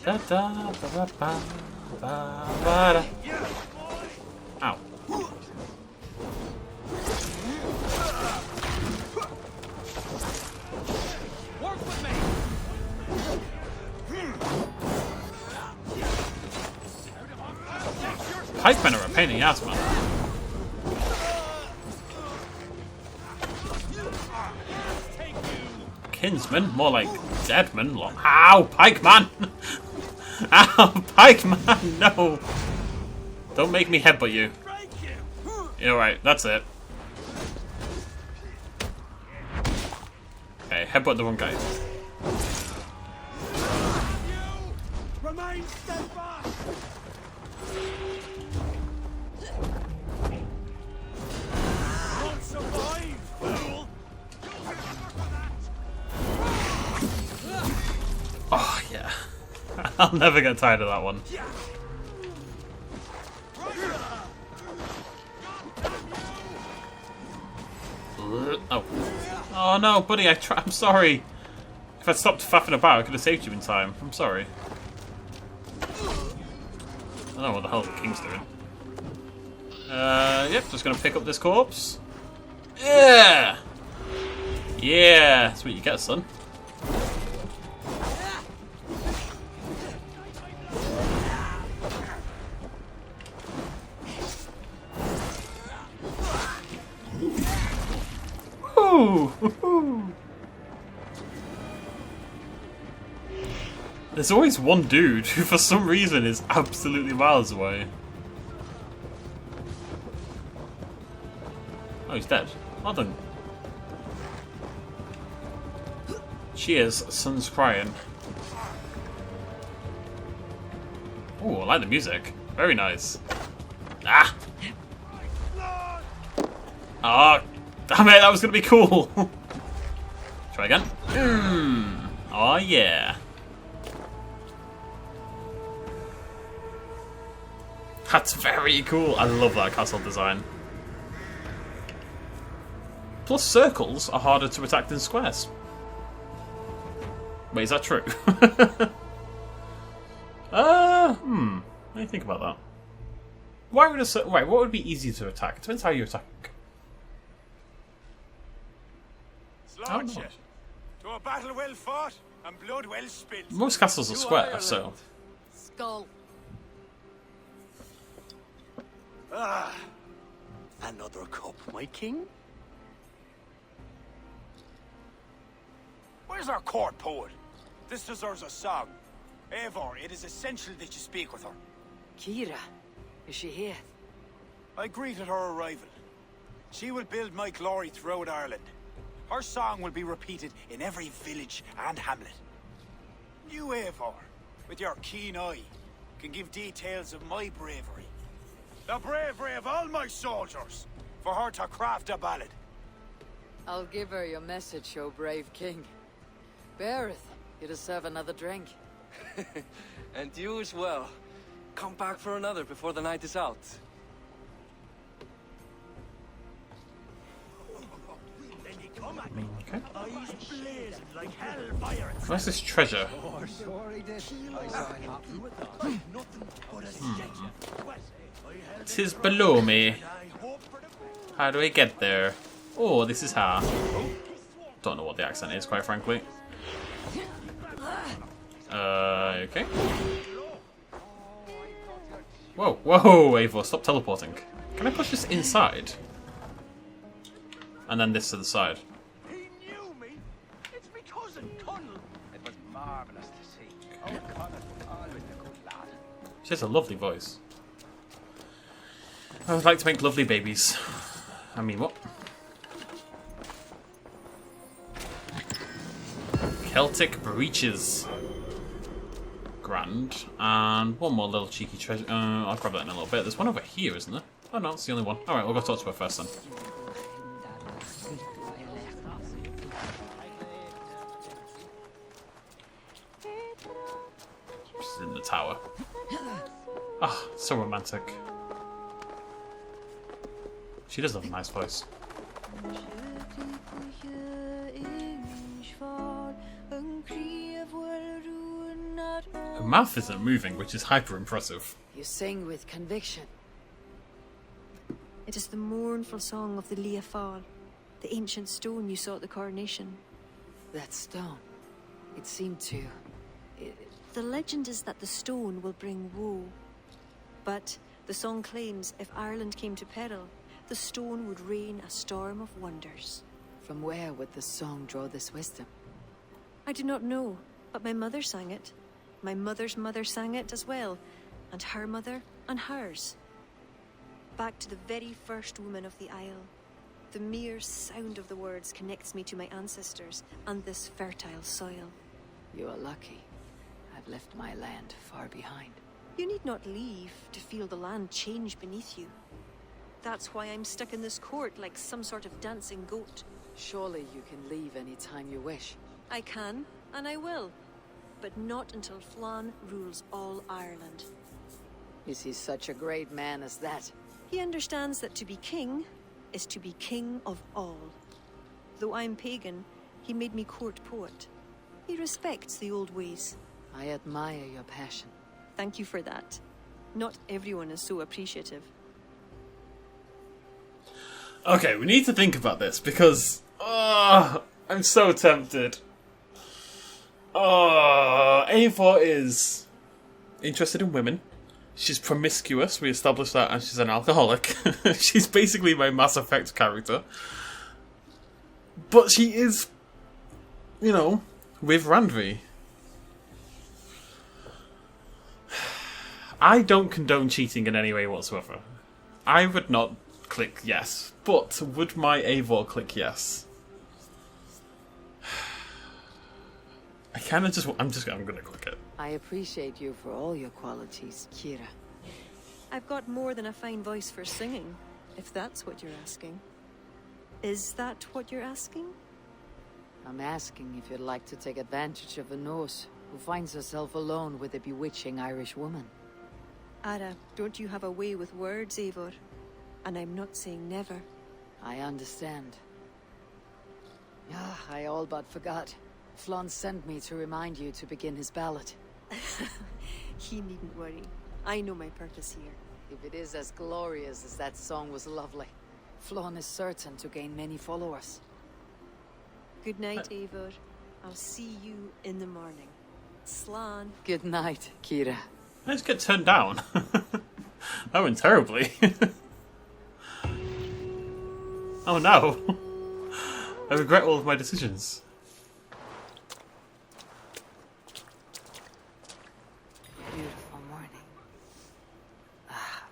Da da ba ba ba ba ba da. Ow. Work with me. Pikemen are a pain in the ass, man. Kinsman? More like deadman. Ow, pikeman! Ow, pikeman! No! Don't make me headbutt you. You're right, that's it. Okay, headbutt the wrong guy. Remain steadfast. Won't survive, fool. Oh, yeah. I'll never get tired of that one. Oh. Oh no, buddy, I'm sorry. If I'd stopped faffing about, I could have saved you in time. I'm sorry. I don't know what the hell the king's doing. Yep, just gonna pick up this corpse. Yeah! Yeah! That's what you get, son. Woo! There's always one dude who for some reason is absolutely miles away. Oh, he's dead. Well done. Cheers, son's crying. Ooh, I like the music. Very nice. Ah! Oh, damn it, that was going to be cool. Try again. Oh, yeah. That's very cool. I love that castle design. Plus, circles are harder to attack than squares. Wait, is that true? What do you think about that? Why would what would be easy to attack? It depends how you attack. Slaughtship. To a battle well fought and blood well spilled. Most castles are square, so. Skull. Ah, another cup, my king. Where's our court poet? This deserves a song. Eivor, it is essential that you speak with her. Kira, is she here? I greeted her arrival. She will build my glory throughout Ireland. Her song will be repeated in every village and hamlet. You, Eivor, with your keen eye, can give details of my bravery. The bravery of all my soldiers, for her to craft a ballad. I'll give her your message, O brave king. Beareth, you deserve another drink. And you as well. Come back for another before the night is out. Okay. Where's this treasure? It is below me. How do I get there? Oh, this is how. Don't know what the accent is, quite frankly. Okay. Whoa, whoa, Eivor, stop teleporting. Can I push this inside? And then this to the side. He knew me. It's my cousin, Tunnel. It was marvelous to see. Oh, Connor was always a good lad. She has a lovely voice. I would like to make lovely babies. I mean, what? Celtic breeches. Grand. And one more little cheeky treasure. I'll grab that in a little bit. There's one over here, isn't there? Oh no, it's the only one. Alright, we'll go talk to her first then. She's in the tower. Ah, so romantic. She does have a nice voice. Her mouth isn't moving, which is hyper impressive. You sing with conviction. It is the mournful song of the Liafal, the ancient stone you saw at the coronation. That stone. It seemed to... The legend is that the stone will bring woe. But the song claims if Ireland came to peril, the stone would rain a storm of wonders. From where would the song draw this wisdom? I do not know, but my mother sang it. My mother's mother sang it as well, and her mother and hers. Back to the very first woman of the Isle. The mere sound of the words connects me to my ancestors and this fertile soil. You are lucky. I've left my land far behind. You need not leave to feel the land change beneath you. That's why I'm stuck in this court like some sort of dancing goat. Surely you can leave any time you wish. I can, and I will. But not until Flann rules all Ireland. Is he such a great man as that? He understands that to be king is to be king of all. Though I'm pagan, he made me court poet. He respects the old ways. I admire your passion. Thank you for that. Not everyone is so appreciative. Okay, we need to think about this because I'm so tempted. Eivor is interested in women. She's promiscuous, we established that, and she's an alcoholic. She's basically my Mass Effect character. But she is, you know, with Randvi. I don't condone cheating in any way whatsoever. I would not click yes. But would my Eivor click yes? I'm gonna click it. I appreciate you for all your qualities, Kira. I've got more than a fine voice for singing, if that's what you're asking. Is that what you're asking? I'm asking if you'd like to take advantage of a Norse who finds herself alone with a bewitching Irish woman. Ara, don't you have a way with words, Eivor? And I'm not saying never. I understand. Ah, I all but forgot. Flon sent me to remind you to begin his ballad. He needn't worry. I know my purpose here. If it is as glorious as that song was lovely, Flon is certain to gain many followers. Good night, Eivor. I'll see you in the morning. Slan. Good night, Kira. I just get turned down. That went terribly. Oh no. I regret all of my decisions. Beautiful morning.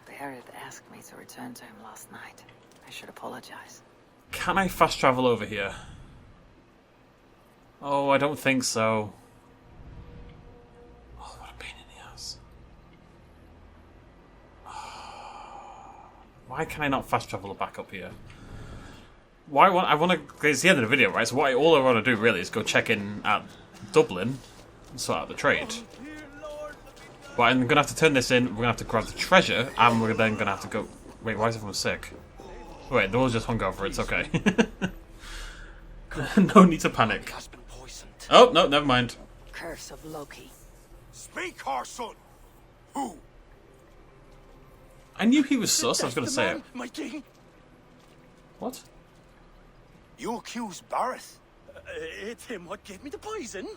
Barrett asked me to return to him last night. I should apologize. Can I fast travel over here? Oh, I don't think so. Oh, what a pain in the ass. Why can I not fast travel back up here? I want to. It's the end of the video, right? So all I want to do really is go check in at Dublin and sort out the trade. But I'm gonna have to turn this in. We're gonna have to grab the treasure, and we're then gonna have to go. Wait, why is everyone sick? Wait, they're all just hungover. It's okay. No need to panic. Oh no, never mind. Curse of Loki. Speak, our son. Who? I knew he was sus. I was gonna say it. My king. What? You accuse Barrett? It's him what gave me the poison.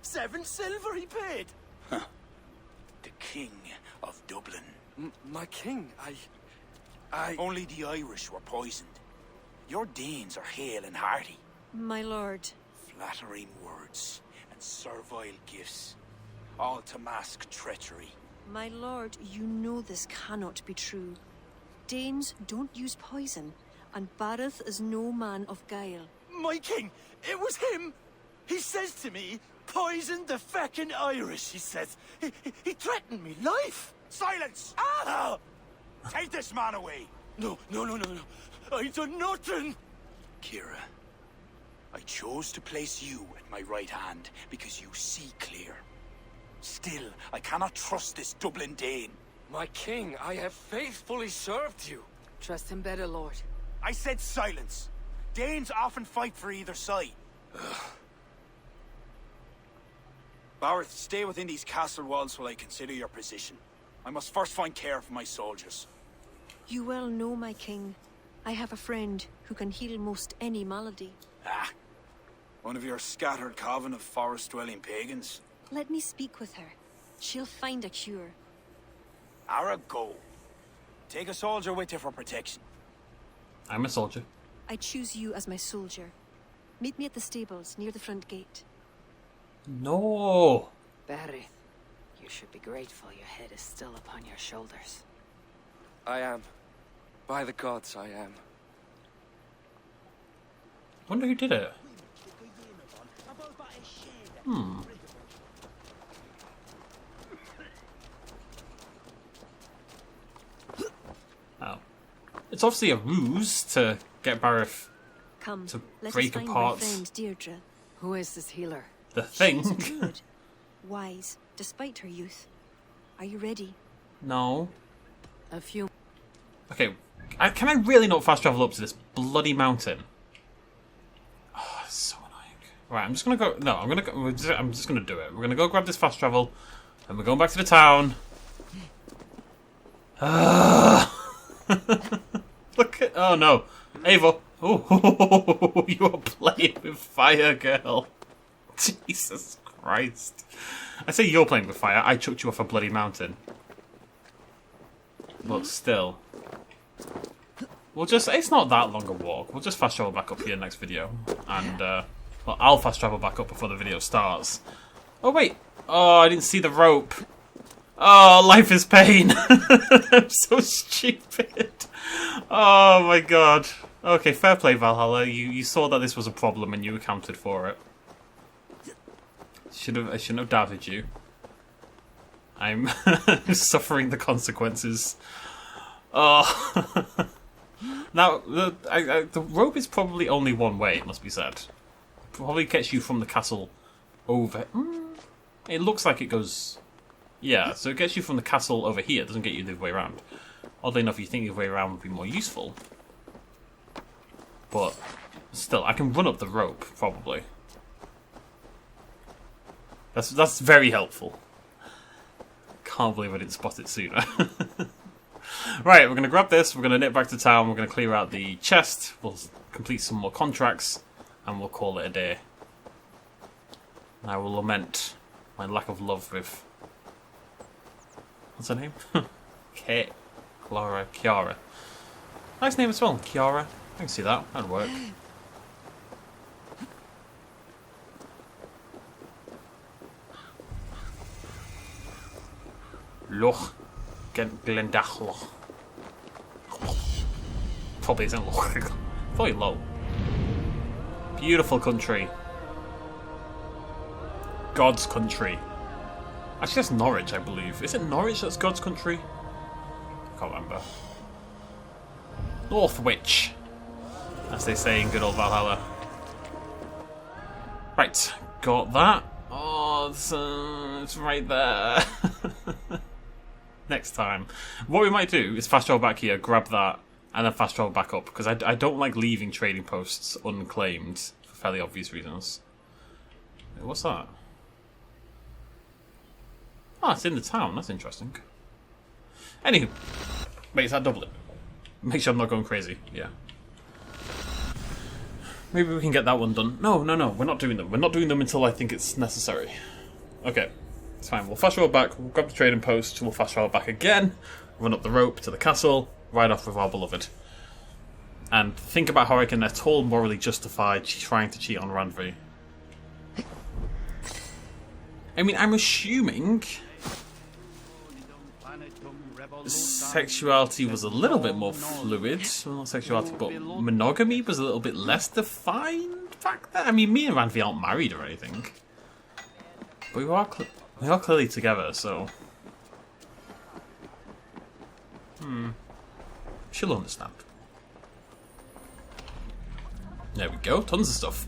7 silver he paid. Huh. The king of Dublin. My king, I... Only the Irish were poisoned. Your Danes are hale and hearty. My lord. Flattering words and servile gifts, all to mask treachery. My lord, you know this cannot be true. Danes don't use poison, and Bareth is no man of guile. My king, it was him. He says to me, poison the feckin' Irish, he says. He threatened me life. Silence! Ah! Take this man away! No. I done nothing. Kira, I chose to place you at my right hand because you see clear. Still, I cannot trust this Dublin Dane. My king, I have faithfully served you. Trust him better, lord. I said silence. Danes often fight for either side. Barrett, stay within these castle walls while I consider your position. I must first find care for my soldiers. You well know, my king. I have a friend who can heal most any malady. Ah, one of your scattered coven of forest-dwelling pagans. Let me speak with her. She'll find a cure. Ara, go. Take a soldier with you for protection. I'm a soldier. I choose you as my soldier. Meet me at the stables near the front gate. No. Barrett, you should be grateful your head is still upon your shoulders. I am. By the gods, I am. Wonder who did it. Oh. It's obviously a ruse to get Bareth Come, to let break us find apart my friend Deirdre. Who is this healer? the thing. She's a druid. Wise, despite her youth. Are you ready? No. A few. Okay, can I really not fast travel up to this bloody mountain? Oh, it's so annoying. Right, I'm just gonna go. No, I'm just gonna do it. We're gonna go grab this fast travel, and we're going back to the town. Look at. Oh no, Eivor. Oh, you are playing with fire, girl. Jesus Christ. I say you're playing with fire. I chucked you off a bloody mountain. But still. It's not that long a walk. We'll just fast travel back up here next video. And, well, I'll fast travel back up before the video starts. Oh, wait. Oh, I didn't see the rope. Oh, life is pain. I'm so stupid. Oh my god. Okay, fair play, Valhalla. You saw that this was a problem and you accounted for it. I shouldn't have doubted you. I'm suffering the consequences. Oh. Now, the rope is probably only one way, it must be said. Probably gets you from the castle over... It looks like it goes... Yeah, so it gets you from the castle over here. It doesn't get you the other way around. Oddly enough, you think the other way around would be more useful. But still, I can run up the rope, probably. That's very helpful. Can't believe I didn't spot it sooner. Right, we're going to grab this, we're going to nip back to town, we're going to clear out the chest, we'll complete some more contracts, and we'll call it a day. I will lament my lack of love with... What's her name? Kiara. Nice name as well, Kiara. I can see that, that'd work. Loch Glendachloch. Probably isn't Loch. Probably low. Beautiful country. God's country. Actually, that's Norwich, I believe. Is it Norwich that's God's country? I can't remember. Northwich, as they say in good old Valhalla. Right, got that. Oh, it's right there. Next time. What we might do is fast travel back here, grab that, and then fast travel back up, because I don't like leaving trading posts unclaimed, for fairly obvious reasons. What's that? Oh, it's in the town. That's interesting. Anywho. Wait, is that Dublin? Make sure I'm not going crazy. Yeah. Maybe we can get that one done. No. We're not doing them. We're not doing them until I think it's necessary. Okay. It's fine. We'll fast travel back. We'll grab the trading post. We'll fast travel back again. Run up the rope to the castle. Ride off with our beloved. And think about how I can at all morally justify trying to cheat on Randvi. I mean, I'm assuming... sexuality was a little bit more fluid. Well, not sexuality, but monogamy was a little bit less defined back then. I mean, me and Randvi aren't married or anything. But we are clearly together, so... She'll understand. There we go, tons of stuff.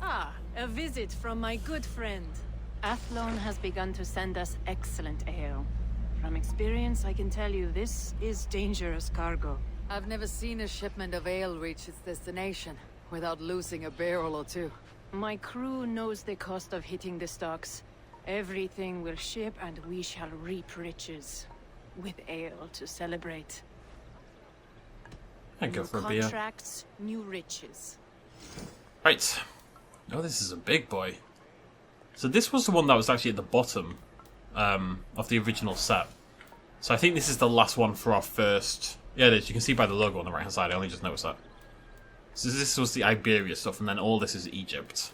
Ah, a visit from my good friend. Athlone has begun to send us excellent ale. From experience, I can tell you this is dangerous cargo. I've never seen a shipment of ale reach its destination without losing a barrel or two. My crew knows the cost of hitting the stocks. Everything will ship and we shall reap riches. With ale to celebrate. I'd go New for a beer. contracts, new riches. Right. Oh, this is a big boy. So this was the one that was actually at the bottom of the original set. So I think this is the last one for our first... Yeah, it is. You can see by the logo on the right hand side. I only just noticed that. So this was the Iberia stuff, and then all this is Egypt.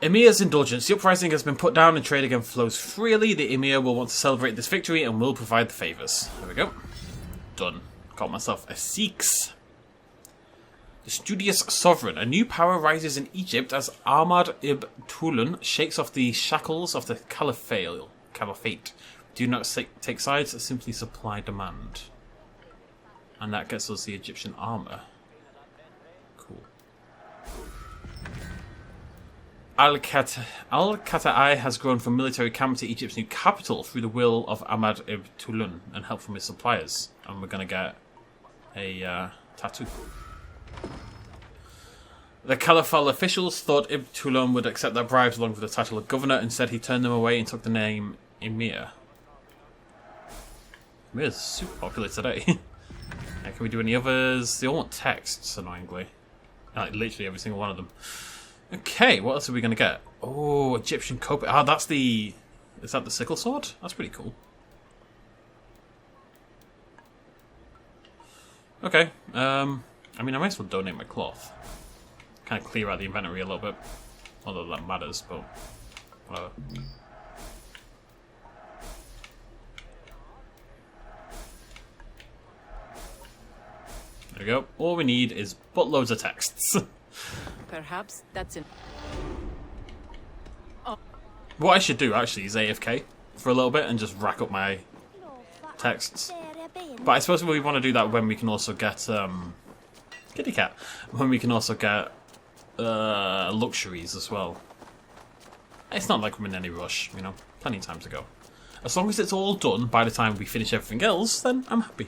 Emir's indulgence. The uprising has been put down and trade again flows freely. The Emir will want to celebrate this victory and will provide the favours. There we go. Done. Got myself a 6. The studious sovereign. A new power rises in Egypt as Ahmad ibn Tulun shakes off the shackles of the caliphate. Do not take sides, simply supply demand. And that gets us the Egyptian armour. Cool. Al-Kata'i has grown from military camp to Egypt's new capital through the will of Ahmad ibn Tulun and help from his suppliers. And we're going to get a tattoo. The Caliphal officials thought Ibn Tulun would accept their bribes along with the title of governor. Instead, he turned them away and took the name Emir. Emir's super popular today. Can we do any others? They all want texts, annoyingly. Like, literally every single one of them. Okay, what else are we going to get? Oh, Egyptian cope. Ah, that's the... Is that the sickle sword? That's pretty cool. Okay. I mean, I might as well donate my cloth. Kind of clear out the inventory a little bit. Although that matters, but... Whatever. There we go. All we need is buttloads of texts. Perhaps that's an... What I should do, actually, is AFK for a little bit and just rack up my texts. But I suppose we want to do that when we can also get, kitty cat. When we can also get, luxuries as well. It's not like we're in any rush, you know. Plenty of time to go. As long as it's all done by the time we finish everything else, then I'm happy.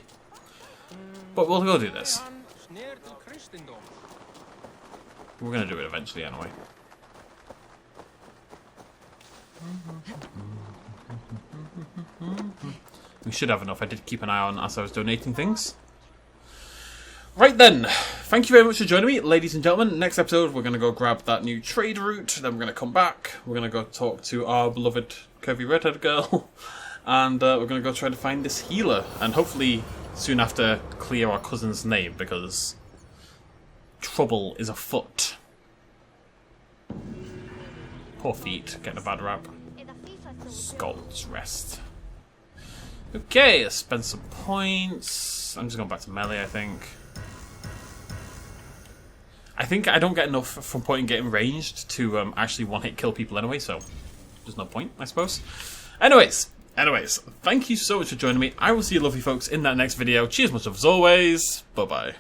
But we'll go do this. We're going to do it eventually anyway. We should have enough. I did keep an eye on as I was donating things. Right then, thank you very much for joining me, ladies and gentlemen. Next episode, we're going to go grab that new trade route. Then we're going to come back. We're going to go talk to our beloved curvy redhead girl. And we're going to go try to find this healer. And hopefully, soon after, clear our cousin's name, because trouble is afoot. Poor feet, getting a bad rap. Scald's Rest. Okay, let's spend some points. I'm just going back to melee, I think. I don't get enough from point and getting ranged to actually one-hit kill people anyway, so there's no point, I suppose. Anyways, thank you so much for joining me. I will see you lovely folks in that next video. Cheers much love as always. Bye-bye.